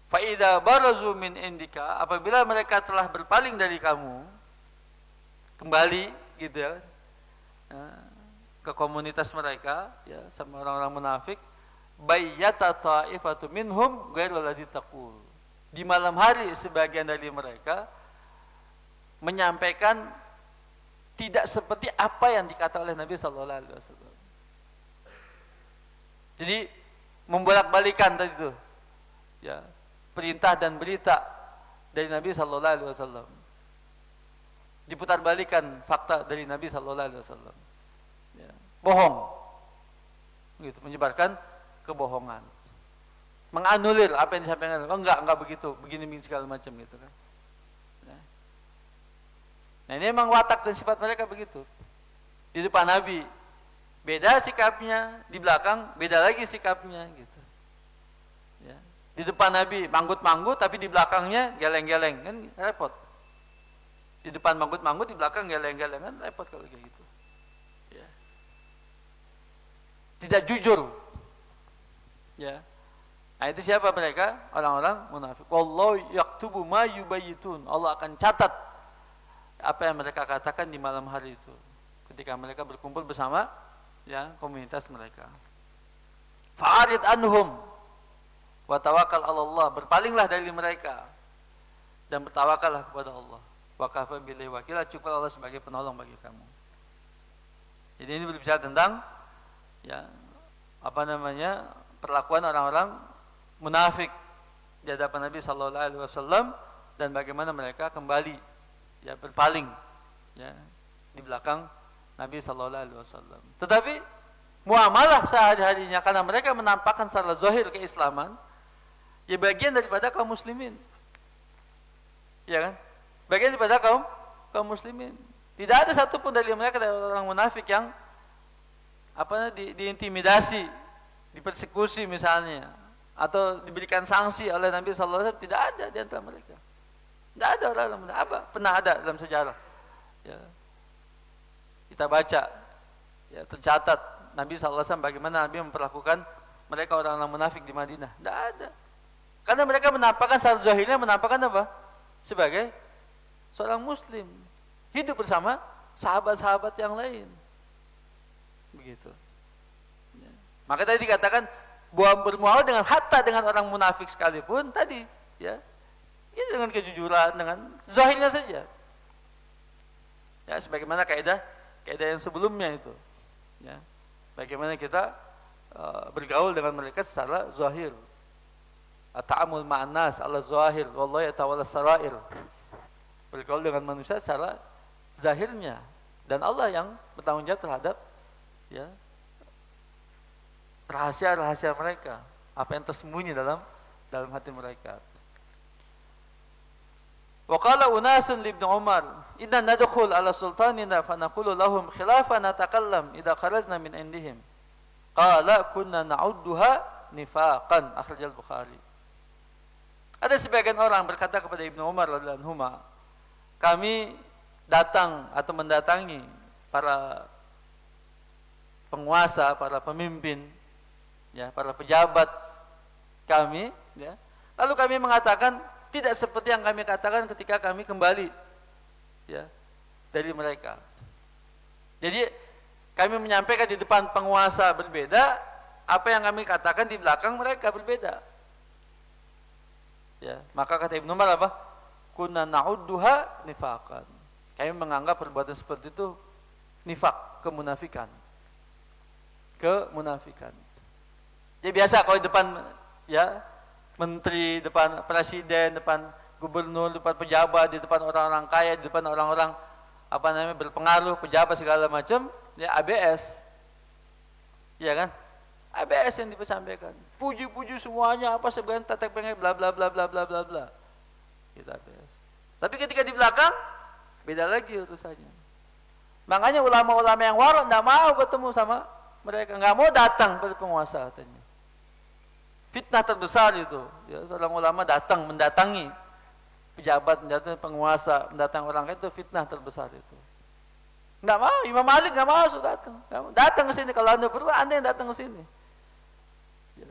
Fa idza barazu min indika, apabila mereka telah berpaling dari kamu, kembali gitu ya, ke komunitas mereka, ya, sama orang-orang munafik, bayyata ta'ifatu minhum ghairal ladzi taqul. Di malam hari sebagian dari mereka menyampaikan tidak seperti apa yang dikatakan oleh Nabi sallallahu alaihi wasallam. Jadi membolak-balikan tadi itu, ya, perintah dan berita dari Nabi sallallahu alaihi wasallam. Diputar-balikan fakta dari Nabi sallallahu alaihi wasallam. Ya, bohong. Gitu, menyebarkan kebohongan. Menganulir apa yang disampaikan. Oh enggak begitu, begini segala macam gitu kan. Nah, ini memang watak dan sifat mereka begitu. Di depan Nabi beda sikapnya, di belakang beda lagi sikapnya gitu. Ya. Di depan Nabi manggut-manggut, tapi di belakangnya geleng-geleng, kan repot. Di depan manggut-manggut, di belakang geleng-geleng, kan repot kalau kayak gitu. Ya. Tidak jujur. Ya. Nah, itu siapa mereka? Orang-orang munafik. Wallahu yaktubu ma yubayyitun. Allah akan catat apa yang mereka katakan di malam hari itu, ketika mereka berkumpul bersama, ya, komunitas mereka. Fa'arid anhum wa tawakkal 'alallah, berpalinglah dari mereka dan bertawakallah kepada Allah. Wa kafa billahi wakila, cukup Allah sebagai penolong bagi kamu. Jadi ini berbicara tentang, ya, apa namanya, perlakuan orang-orang munafik di hadapan Nabi sallallahu alaihi wasallam dan bagaimana mereka kembali, ya, berpaling, ya, di belakang Nabi sallallahu alaihi wasallam. Tetapi muamalah sehari-harinya, karena mereka menampakkan secara zahir keislaman, ya, bagian daripada kaum muslimin. Ya kan? Bagian daripada kaum muslimin. Tidak ada satupun dari mereka, dari orang munafik, yang apa, diintimidasi, dipersekusi misalnya, atau diberikan sanksi oleh Nabi sallallahu alaihi wasallam. Tidak ada di antara mereka. Tidak ada orang apa pernah ada dalam sejarah. Ya. Kita baca, ya, tercatat Nabi SAW bagaimana Nabi memperlakukan mereka orang-orang munafik di Madinah. Tidak ada. Karena mereka menampakkan secara zahirnya, menampakkan apa? Sebagai seorang muslim, hidup bersama sahabat-sahabat yang lain. Begitu. Ya. Maka tadi dikatakan bahwa bermuamalah dengan hatta dengan orang munafik sekalipun tadi, ya, ya, dengan kejujuran, dengan zahirnya saja. Ya, sebagaimana kaidah yang sebelumnya itu. Ya. Bagaimana kita bergaul dengan mereka secara zahir. At-ta'amul ma'an nas ala zahir, wallahu yatawalla sarair. Bergaul dengan manusia secara zahirnya, dan Allah yang bertanggung jawab terhadap, ya, rahasia-rahasia mereka, apa yang tersembunyi dalam hati mereka. Wa qala unasun li Ibnu Umar, "Inna nadkhul ala sultanina fa naqulu lahum khilafa natakallam idza kharajna min indihim." Qala kunna na'udduha nifaqan, akhrajal Bukhari. Ada sebagian orang berkata kepada Ibnu Umar radhiyallahu anhu, kami datang atau mendatangi para penguasa, para pemimpin, ya, para pejabat kami, ya. Lalu kami mengatakan tidak seperti yang kami katakan ketika kami kembali, ya, dari mereka. Jadi kami menyampaikan di depan penguasa berbeda, apa yang kami katakan di belakang mereka berbeda. Ya, maka kata Ibnu Umar apa? Kunna na'udduha nifaqan. Kami menganggap perbuatan seperti itu nifak, kemunafikan. Kemunafikan. Ya biasa kalau di depan ya menteri, depan presiden, depan gubernur, depan pejabat, di depan orang-orang kaya, di depan orang-orang apa namanya berpengaruh, pejabat segala macam, ya ABS. Ya kan? ABS yang disampaikan. Puji-puji semuanya apa sebenarnya tetek pengen bla bla bla bla bla bla bla. Gitu ABS. Tapi ketika di belakang beda lagi urusannya. Makanya ulama-ulama yang warak enggak mau ketemu sama mereka, enggak mau datang pada penguasa katanya. Fitnah terbesar itu. Ya, seorang ulama datang mendatangi pejabat, mendatangi penguasa, mendatangi orang itu fitnah terbesar itu. Enggak mau, Imam Malik enggak mau datang. Datang ke sini kalau Anda perlu, Anda yang datang ke sini. Ya.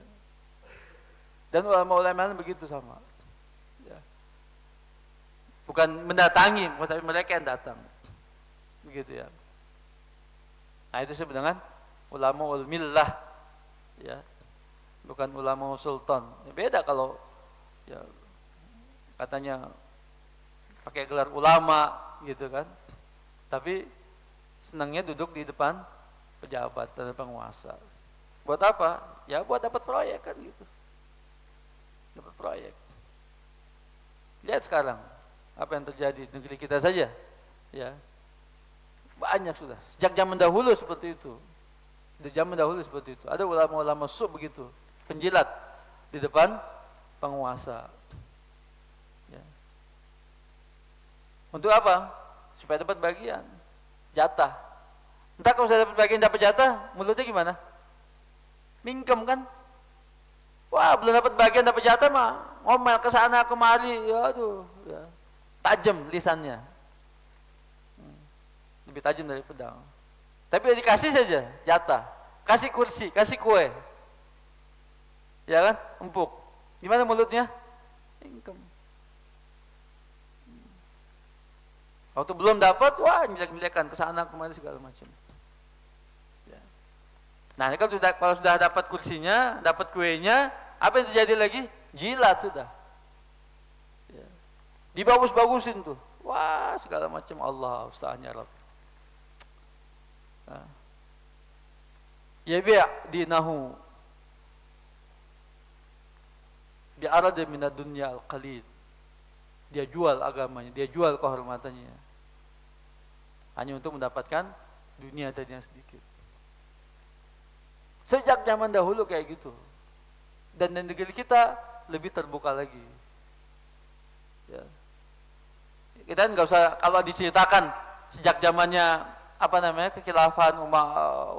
Dan ulama-ulama begitu sama. Ya. Bukan mendatangi, tapi mereka yang datang. Begitu ya. Nah, itu sebenarnya ulama ul millah. Ya. Bukan ulama sultan. Ya, beda kalau ya katanya pakai gelar ulama gitu kan. Tapi senangnya duduk di depan pejabat dan penguasa. Buat apa? Ya buat dapat proyek kan gitu. Dapat proyek. Lihat sekarang apa yang terjadi di negeri kita saja. Ya. Banyak sudah. Sejak zaman dahulu seperti itu. Di zaman dahulu seperti itu. Ada ulama-ulama begitu. Penjilat di depan penguasa. Ya. Untuk apa? Supaya dapat bagian, jatah. Entah kalau saya dapat bagian, dapat jatah, mulutnya gimana? Mingkem kan? Wah, belum dapat bagian, dapat jatah mah ngomel ke sana kemari, ya aduh, ya. Tajam lisannya. Lebih tajam dari pedang. Tapi dikasih saja jatah, kasih kursi, kasih kue. Ya kan? Empuk. Gimana mulutnya? Mingkem. Waktu belum dapat, wah jelek-jelekan ke sana kemari segala macam. Ya. Nah, kalau sudah dapat kursinya, dapat kuenya, apa yang terjadi lagi? Jilat sudah. Ya. Dibagus-bagusin tuh. Wah, segala macam Allah ustaznya Rabb. Nah. Ya bi' dinahu bi arad min ad-dunya al-qalil. Dia jual agamanya, dia jual kehormatannya. Hanya untuk mendapatkan dunia tadi yang sedikit. Sejak zaman dahulu kayak gitu. Dan di negeri kita lebih terbuka lagi. Ya. Kita nggak usah kalau diceritakan sejak zamannya apa namanya kekhilafan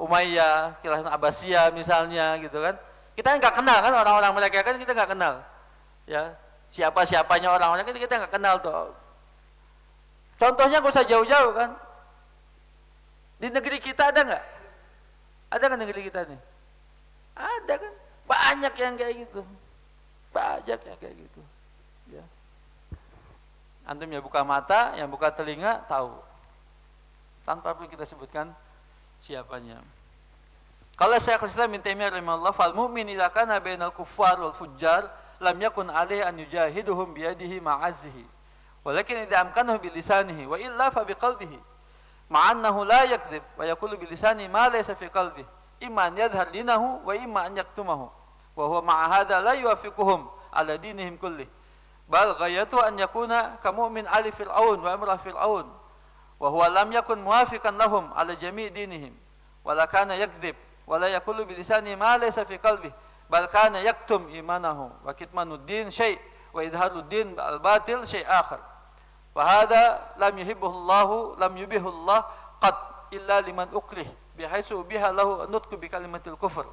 Umayyah, kekhilafan Abbasiyah misalnya gitu kan. Kita nggak kenal kan orang-orang mereka kan kita nggak kenal. Ya. Siapa-siapanya orang-orang kita nggak kenal tuh. Contohnya gak usah jauh-jauh kan. Di negeri kita ada nggak? Ada kan negeri kita nih? Ada kan? Banyak yang kayak gitu. Banyak yang kayak gitu. Ya. Antum yang buka mata, yang buka telinga tahu. Tanpa perlu kita sebutkan siapanya. Kalau Syekhul Islam Ibnu Taimiyah rahimahullah, fal mu'min idza kana bainal kuffar wal fujjar lam yakun alaihi an yujahiduhum biyadihi ma'azzihi walakin idza amkanahu bilisanihi wa illa fa biqalbihi ma'annahu la yakdzib wa yaqulu bilisanihi ma laysa fi qalbihi imma an yadhhar dinahu wa imma an yaktumahu wa huwa ma'a hadha la yuwafiquhum ala dinihim kullih bal ghayatu an yakuna ka mu'min ali fir'aun wa amra fir'aun wa huwa lam yakun muwafiqan lahum ala jami' dinihim wa la kana yakdzib wa la yaqulu bilisanihi ma laysa fi qalbihi bal kana yaktum imanahu wa kitmanuddin syai' wa idharuddin al-batil syai' akhar wa hadha lam yubihu Allah qad illa liman ukrih bihaisu biha lahu nutqu bi kalimatil kufr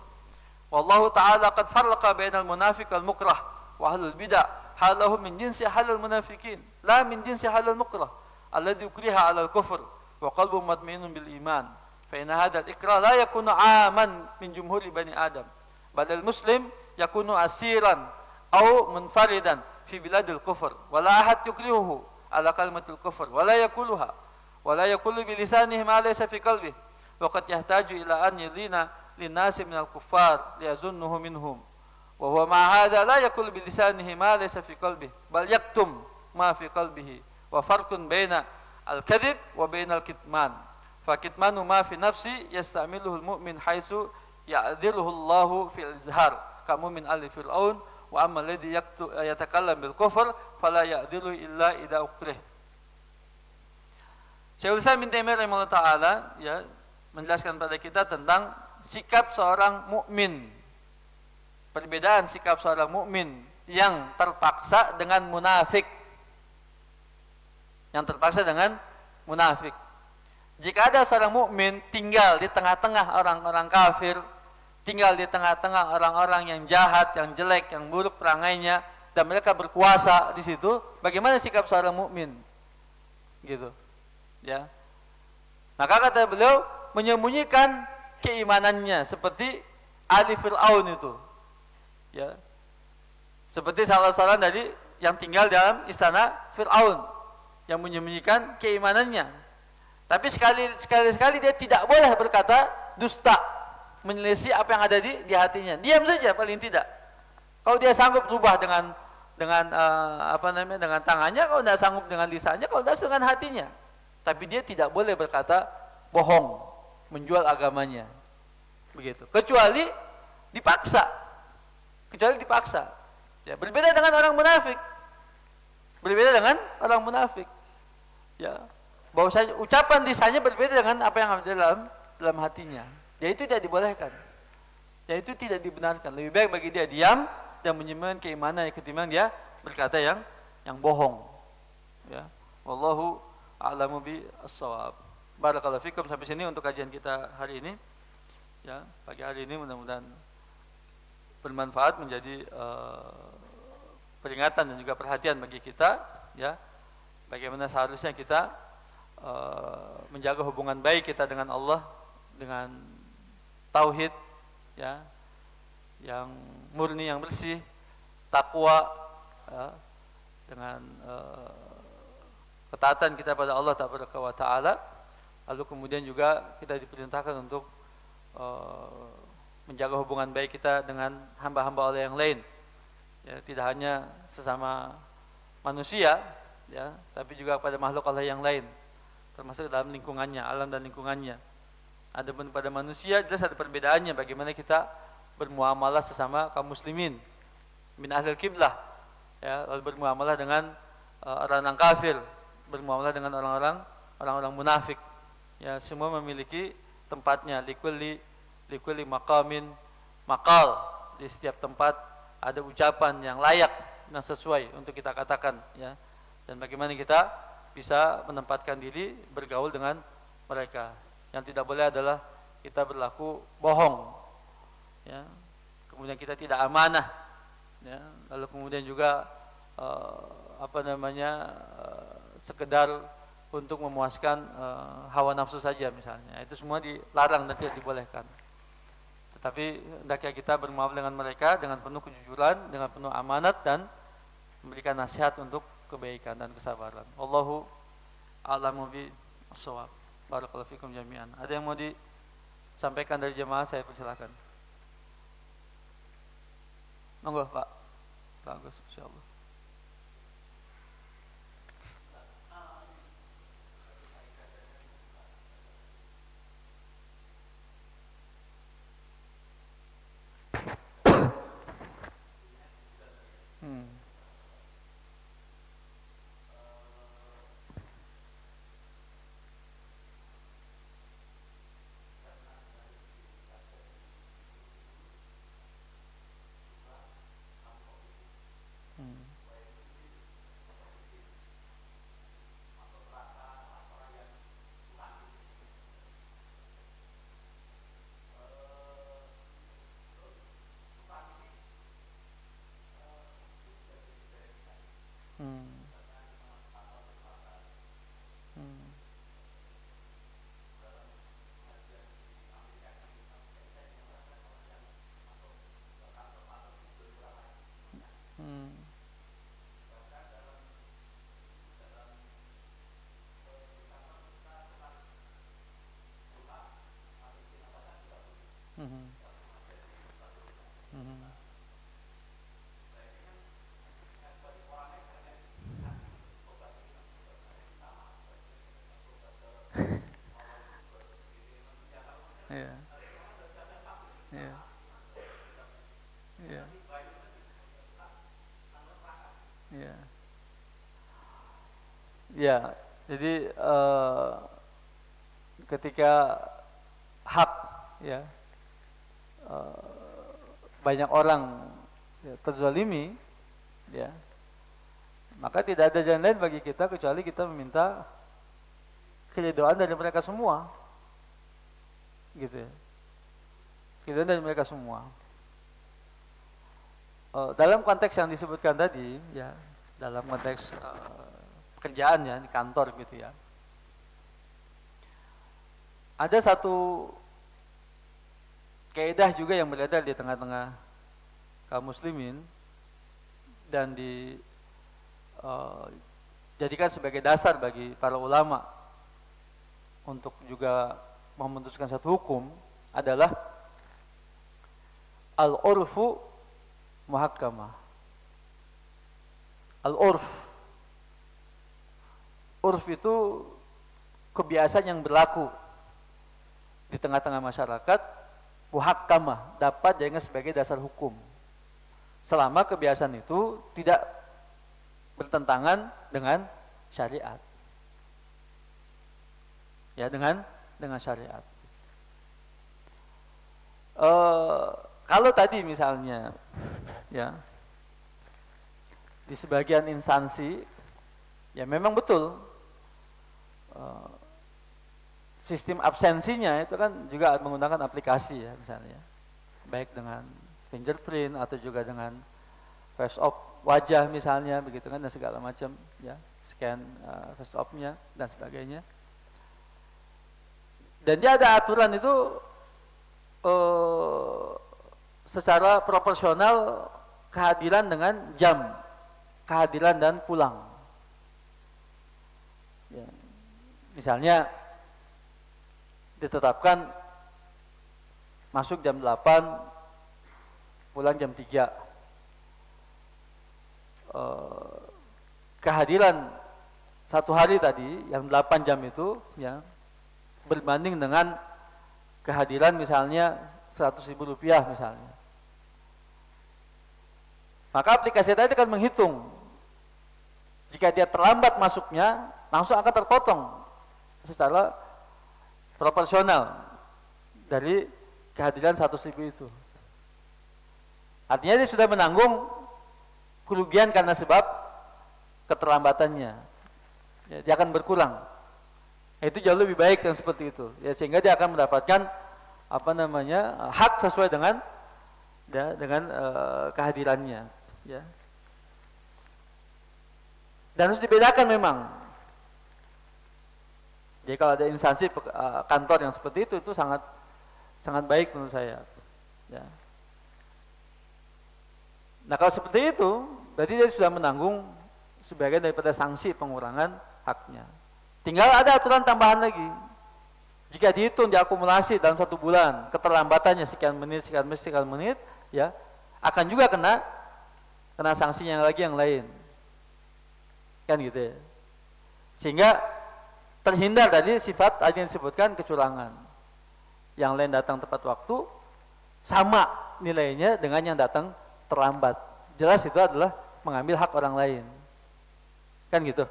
wallahu ta'ala qad farraqa bainal munafiq wal mukrah wa ahlul bid'ah halahu min jinsi halal munafiqin la min jinsi halal mukrah alladhi ukriha 'ala al-kufr wa qalbuhu mutma'innun bil iman fa inna hadha al-ikrah la yakunu 'aman min jumhuri bani adam badal muslim yakunu asiran au munfaridan fi biladil kufr wala ahad yukrihuhu ala kalimatil kufr wala yaquluha wala yaqulu bi lisanihi ma laysa fi qalbihi wa qad yahtaju ila an yadina linnasi minal kuffar liyazunnuhu minhum wa huwa ma hadha la yaqulu bi lisanihi ma laysa fi qalbihi bal yaktum ma fi qalbihi wa farqun baina al-kadhib wa baina al-kitman fa kitmanu ma fi nafsi yasta'miluhu al-mu'min haitsu ya'dhiruhu Allahu fil izhar kamu min ali fir'aun wa amma alladhi yatakallam bil kufr fala ya'dilu illa idza ukrih. Syaikhul Islam bin Taimiyah rahimahullah taala ya menjelaskan pada kita tentang sikap seorang mukmin. Perbedaan sikap seorang mukmin yang terpaksa dengan munafik. Yang terpaksa dengan munafik. Jika ada seorang mukmin tinggal di tengah-tengah orang-orang kafir, tinggal di tengah-tengah orang-orang yang jahat, yang jelek, yang buruk perangainya, dan mereka berkuasa di situ, bagaimana sikap seorang mukmin? Gitu. Ya. Maka kata beliau menyembunyikan keimanannya seperti Ali Fir'aun itu. Ya. Seperti salah seorang dari yang tinggal dalam istana Fir'aun yang menyembunyikan keimanannya. Tapi sekali dia tidak boleh berkata dusta, menyelisih apa yang ada di hatinya. Diam saja paling tidak. Kalau dia sanggup berubah dengan dengan tangannya, kalau tidak sanggup dengan lisannya, kalau tidak dengan hatinya. Tapi dia tidak boleh berkata bohong, menjual agamanya. Begitu. Kecuali dipaksa. Ya, berbeda dengan orang munafik. Ya. Bahwasanya ucapan lisannya berbeda dengan apa yang ada dalam hatinya. Yaitu tidak dibolehkan. Yaitu tidak dibenarkan. Lebih baik bagi dia diam dan menyembunyikan keimanan ketimbang dia berkata yang bohong. Ya. Wallahu a'lamu bis-shawab. Barakallahu fikum. Sampai sini untuk kajian kita hari ini. Ya, pagi hari ini mudah-mudahan bermanfaat, menjadi peringatan dan juga perhatian bagi kita, ya. Bagaimana seharusnya kita menjaga hubungan baik kita dengan Allah dengan tauhid, ya, yang murni, yang bersih, takwa, ya, dengan ketaatan kita pada Allah Taala. Lalu kemudian juga kita diperintahkan untuk menjaga hubungan baik kita dengan hamba-hamba Allah yang lain, ya, tidak hanya sesama manusia, ya, tapi juga pada makhluk Allah yang lain, termasuk dalam lingkungannya, alam dan lingkungannya. Adapun pada manusia jelas ada perbedaannya bagaimana kita bermuamalah sesama kaum muslimin min ahlil qiblah, ya, lalu bermuamalah dengan orang-orang kafir, bermuamalah dengan orang-orang munafik. Ya, semua memiliki tempatnya. Likulli maqamin maqal. Di setiap tempat ada ucapan yang layak dan sesuai untuk kita katakan, ya. Dan bagaimana kita bisa menempatkan diri bergaul dengan mereka. Yang tidak boleh adalah kita berlaku bohong, ya. Kemudian kita tidak amanah, ya. Lalu kemudian juga sekedar untuk memuaskan hawa nafsu saja misalnya. Itu semua dilarang dan tidak dibolehkan. Tetapi hendaknya kita bermuamalah dengan mereka dengan penuh kejujuran, dengan penuh amanat, dan memberikan nasihat untuk kebaikan dan kesabaran. Allahu a'lamu bis-shawab. Barakallahu fikum jami'an. Ada yang mau disampaikan dari jemaah, saya persilakan. Monggo, Pak. Bagus, insyaallah. Ya, jadi ketika hak ya banyak orang ya, terzalimi ya, maka tidak ada jalan lain bagi kita kecuali kita meminta keridhaan dari mereka semua gitu ya, keridhaan dari mereka semua. Dalam konteks yang disebutkan tadi ya, dalam konteks pekerjaan ya di kantor gitu ya, ada satu kaidah juga yang beredar di tengah-tengah kaum muslimin dan dijadikan sebagai dasar bagi para ulama untuk juga memutuskan satu hukum adalah al-urfu muhakkamah. Al-urf, urf itu kebiasaan yang berlaku di tengah-tengah masyarakat, muhakkamah, dapat dijadikan sebagai dasar hukum selama kebiasaan itu tidak bertentangan dengan syariat ya, dengan syariat. Kalau tadi misalnya ya di sebagian instansi ya memang betul sistem absensinya itu kan juga menggunakan aplikasi ya misalnya, baik dengan fingerprint atau juga dengan face off wajah misalnya begitu kan, dan segala macam ya, scan face off-nya dan sebagainya. Dan dia ada aturan itu secara proporsional kehadiran dengan jam kehadiran dan pulang ya. Misalnya ditetapkan masuk jam 8 pulang jam 3, kehadiran satu hari tadi yang 8 jam itu ya berbanding dengan kehadiran misalnya 100.000 rupiah misalnya, maka aplikasi tadi akan menghitung jika dia terlambat masuknya langsung akan terpotong secara proporsional dari kehadiran 100.000 itu. Artinya dia sudah menanggung kerugian karena sebab keterlambatannya ya, dia akan berkurang. Itu jauh lebih baik yang seperti itu ya, sehingga dia akan mendapatkan apa namanya hak sesuai dengan ya, dengan kehadirannya ya. Dan harus dibedakan memang. Jadi kalau ada instansi kantor yang seperti itu sangat baik menurut saya ya. Nah kalau seperti itu berarti dia sudah menanggung sebagian daripada sanksi pengurangan haknya. Tinggal ada aturan tambahan lagi. Jika dihitung diakumulasi dalam 1 bulan keterlambatannya sekian menit ya, akan juga kena sanksinya lagi yang lain kan gitu ya, sehingga terhindar dari sifat yang disebutkan kecurangan. Yang lain datang tepat waktu sama nilainya dengan yang datang terlambat, jelas itu adalah mengambil hak orang lain kan gitu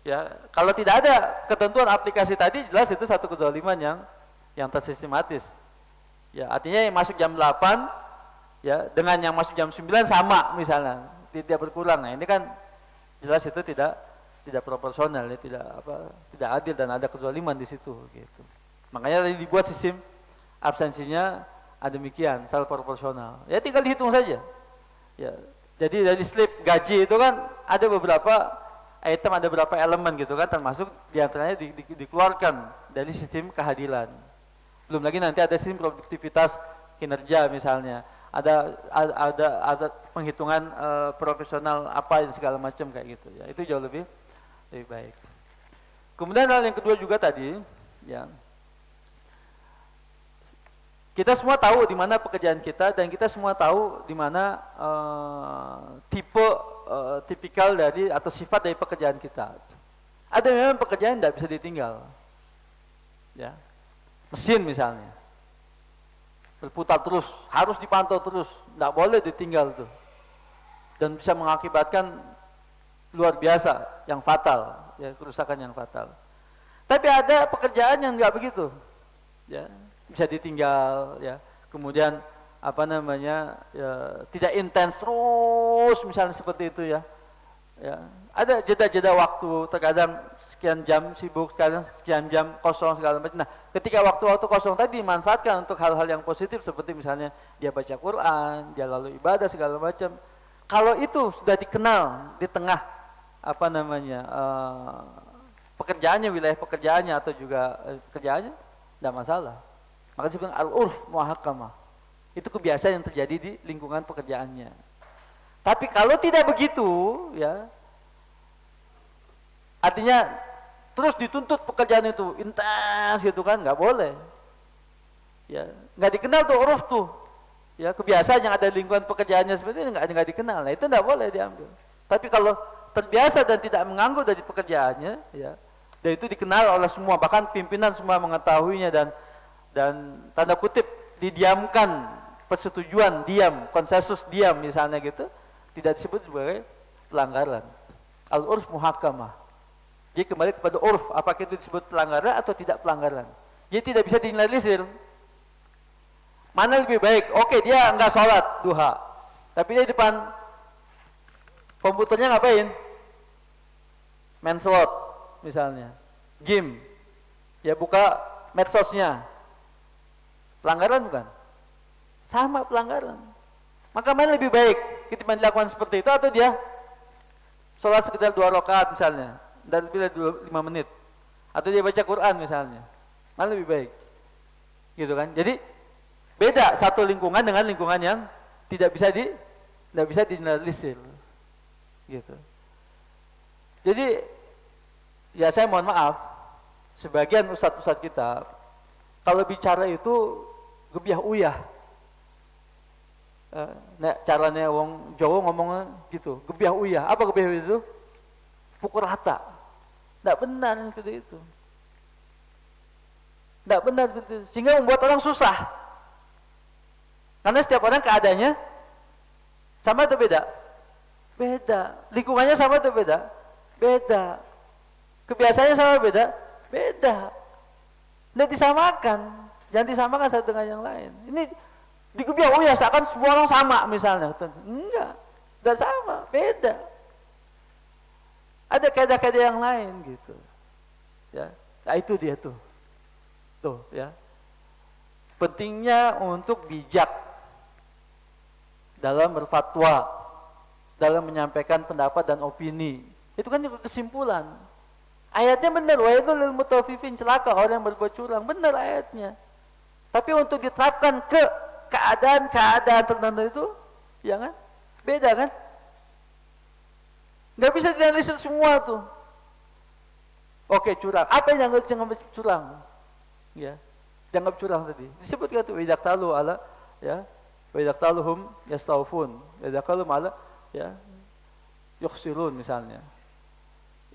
ya. Kalau tidak ada ketentuan aplikasi tadi, jelas itu satu kezaliman yang tersistematis ya. Artinya yang masuk jam 8 ya dengan yang masuk jam 9 sama misalnya, tidak berkurang. Nah ini kan jelas itu tidak proporsional ya, tidak adil dan ada kezaliman di situ gitu. Makanya tadi dibuat sistem absensinya demikian, secara proporsional. Ya tinggal dihitung saja. Ya. Jadi dari slip gaji itu kan ada beberapa item, ada beberapa elemen gitu kan, termasuk diantaranya dikeluarkan dari sistem kehadiran. Belum lagi nanti ada sistem produktivitas kinerja misalnya. Ada penghitungan profesional apa dan segala macam kayak gitu ya. Itu jauh lebih baik. Kemudian hal yang kedua juga tadi ya, kita semua tahu di mana pekerjaan kita dan kita semua tahu di mana tipikal dari atau sifat dari pekerjaan kita. Ada memang pekerjaan yang tidak bisa ditinggal ya, mesin misalnya berputar terus, harus dipantau terus, tidak boleh ditinggal tuh, dan bisa mengakibatkan luar biasa yang fatal ya, kerusakan yang fatal. Tapi ada pekerjaan yang nggak begitu, ya, bisa ditinggal, ya, kemudian apa namanya, ya, tidak intens terus, misalnya seperti itu ya. Ya, ada jeda-jeda waktu, terkadang sekian jam sibuk, sekarang sekian jam kosong segala macam. Nah, ketika waktu-waktu kosong tadi dimanfaatkan untuk hal-hal yang positif seperti misalnya dia baca Quran, dia lalu ibadah segala macam. Kalau itu sudah dikenal di tengah apa namanya pekerjaannya, wilayah pekerjaannya atau juga pekerjaannya, tidak masalah. Maka disebut al-urf muhakkamah. Itu kebiasaan yang terjadi di lingkungan pekerjaannya. Tapi kalau tidak begitu, ya, artinya terus dituntut pekerjaan itu intens gitu kan, nggak boleh. Ya, nggak dikenal tuh uruf tuh. Ya, kebiasaan yang ada di lingkungan pekerjaannya seperti ini nggak dikenal. Nah, itu nggak boleh diambil. Tapi kalau terbiasa dan tidak mengganggu dari pekerjaannya, ya, dan itu dikenal oleh semua, bahkan pimpinan semua mengetahuinya dan tanda kutip didiamkan, persetujuan diam, konsensus diam misalnya gitu, tidak disebut sebagai pelanggaran. Al-urf muhakkamah. Jadi kembali kepada urf, apakah itu disebut pelanggaran atau tidak pelanggaran. Jadi tidak bisa digeneralisir. Mana lebih baik? Oke, dia enggak sholat duha, tapi dia di depan komputernya ngapain? Main slot misalnya, game, ya, buka medsosnya. Pelanggaran bukan? Sama pelanggaran. Maka mana lebih baik ketika dilakukan seperti itu, atau dia sholat sekitar 2 rakaat misalnya dan bila 5 menit, atau dia baca Quran misalnya, mana lebih baik, gitu kan? Jadi beda satu lingkungan dengan lingkungan yang tidak bisa digeneralisir, gitu. Jadi ya saya mohon maaf, sebagian ustadz-ustadz kita kalau bicara itu gebiah uyah. Nah, caranya wong Jawa ngomongnya gitu, gebiah uyah. Apa gebiah uyah itu? Pukul rata. Tidak benar seperti itu. Tidak benar seperti itu. Sehingga membuat orang susah. Karena setiap orang keadaannya sama atau beda? Beda. Lingkungannya sama atau beda? Beda. Kebiasaannya sama beda? Beda. Tidak disamakan. Jangan disamakan satu dengan yang lain. Ini dikubiah, oh ya seakan semua orang sama misalnya. Enggak, enggak sama, beda. Ada kaidah-kaidah yang lain gitu. Ya, nah itu dia tuh. Tuh ya. Pentingnya untuk bijak dalam berfatwa, dalam menyampaikan pendapat dan opini. Itu kan juga kesimpulan. Ayatnya benar, wa yadul mutaffifin, celaka orang yang berbuat curang, benar ayatnya. Tapi untuk diterapkan ke keadaan-keadaan tertentu itu, ya kan? Beda kan? Nggak bisa dianalisis semua tuh. Oke, curang. Apa yang dianggap curang? Ya, dianggap curang tadi. Disebutkan tuh idak talu ala, ya, idak taluhum yastaufun, idak talu ala, ya, yukhsirun misalnya.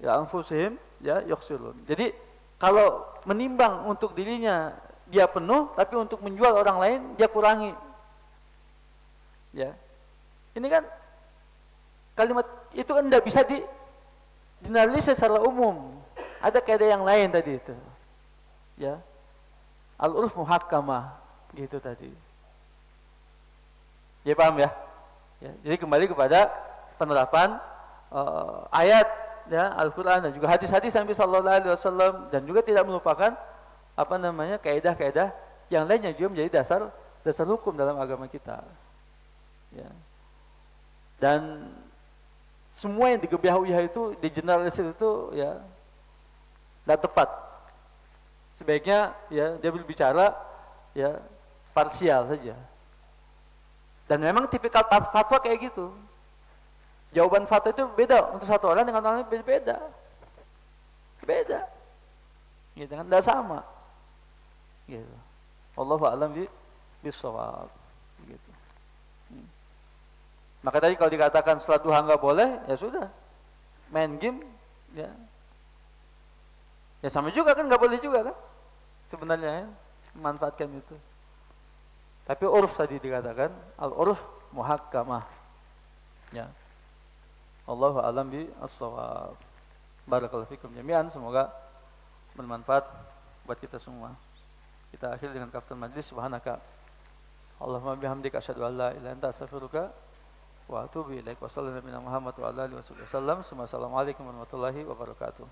Ya anfusihim, ya yukhsirun. Jadi kalau menimbang untuk dirinya dia penuh, tapi untuk menjual orang lain dia kurangi. Ya, ini kan kalimat itu kan tidak bisa dianalisis secara umum. Ada kaidah yang lain tadi itu. Ya, al-urf muhakkamah gitu tadi. Ya paham ya? Ya, jadi kembali kepada penerapan ayat ya Al-Quran dan juga hadis-hadis Nabi Sallallahu Alaihi Wasallam, dan juga tidak melupakan apa namanya kaidah-kaidah yang lainnya juga menjadi dasar hukum dalam agama kita. Ya. Dan semua yang digebiah-uyah itu, digeneralisir itu ya tidak tepat. Sebaiknya ya dia berbicara ya parsial saja. Dan memang tipikal fatwa kayak gitu. Jawaban fatwa itu beda untuk satu orang dengan orang lain, beda. Beda. Gitu kan, tidak sama. Gitu. Allahu a'lam bishawab. Gitu. Maka tadi kalau dikatakan salat duha enggak boleh, ya sudah. Main game ya. Ya sama juga kan, enggak boleh juga kan? Sebenarnya ya, memanfaatkan itu. Tapi urf tadi dikatakan al-urf muhakkamah. Ya. Allahu a'lam bishawab. Barakallahu fikum jami'an, semoga bermanfaat buat kita semua. Kita akhiri dengan kaftan majlis. Subhanaka Allahumma bihamdika asyhadu an la ilaha illa anta astaghfiruka wa atubu ilaik. Wassallallahu Muhammad wa ala alihi wasallam. Assalamualaikum warahmatullahi wabarakatuh.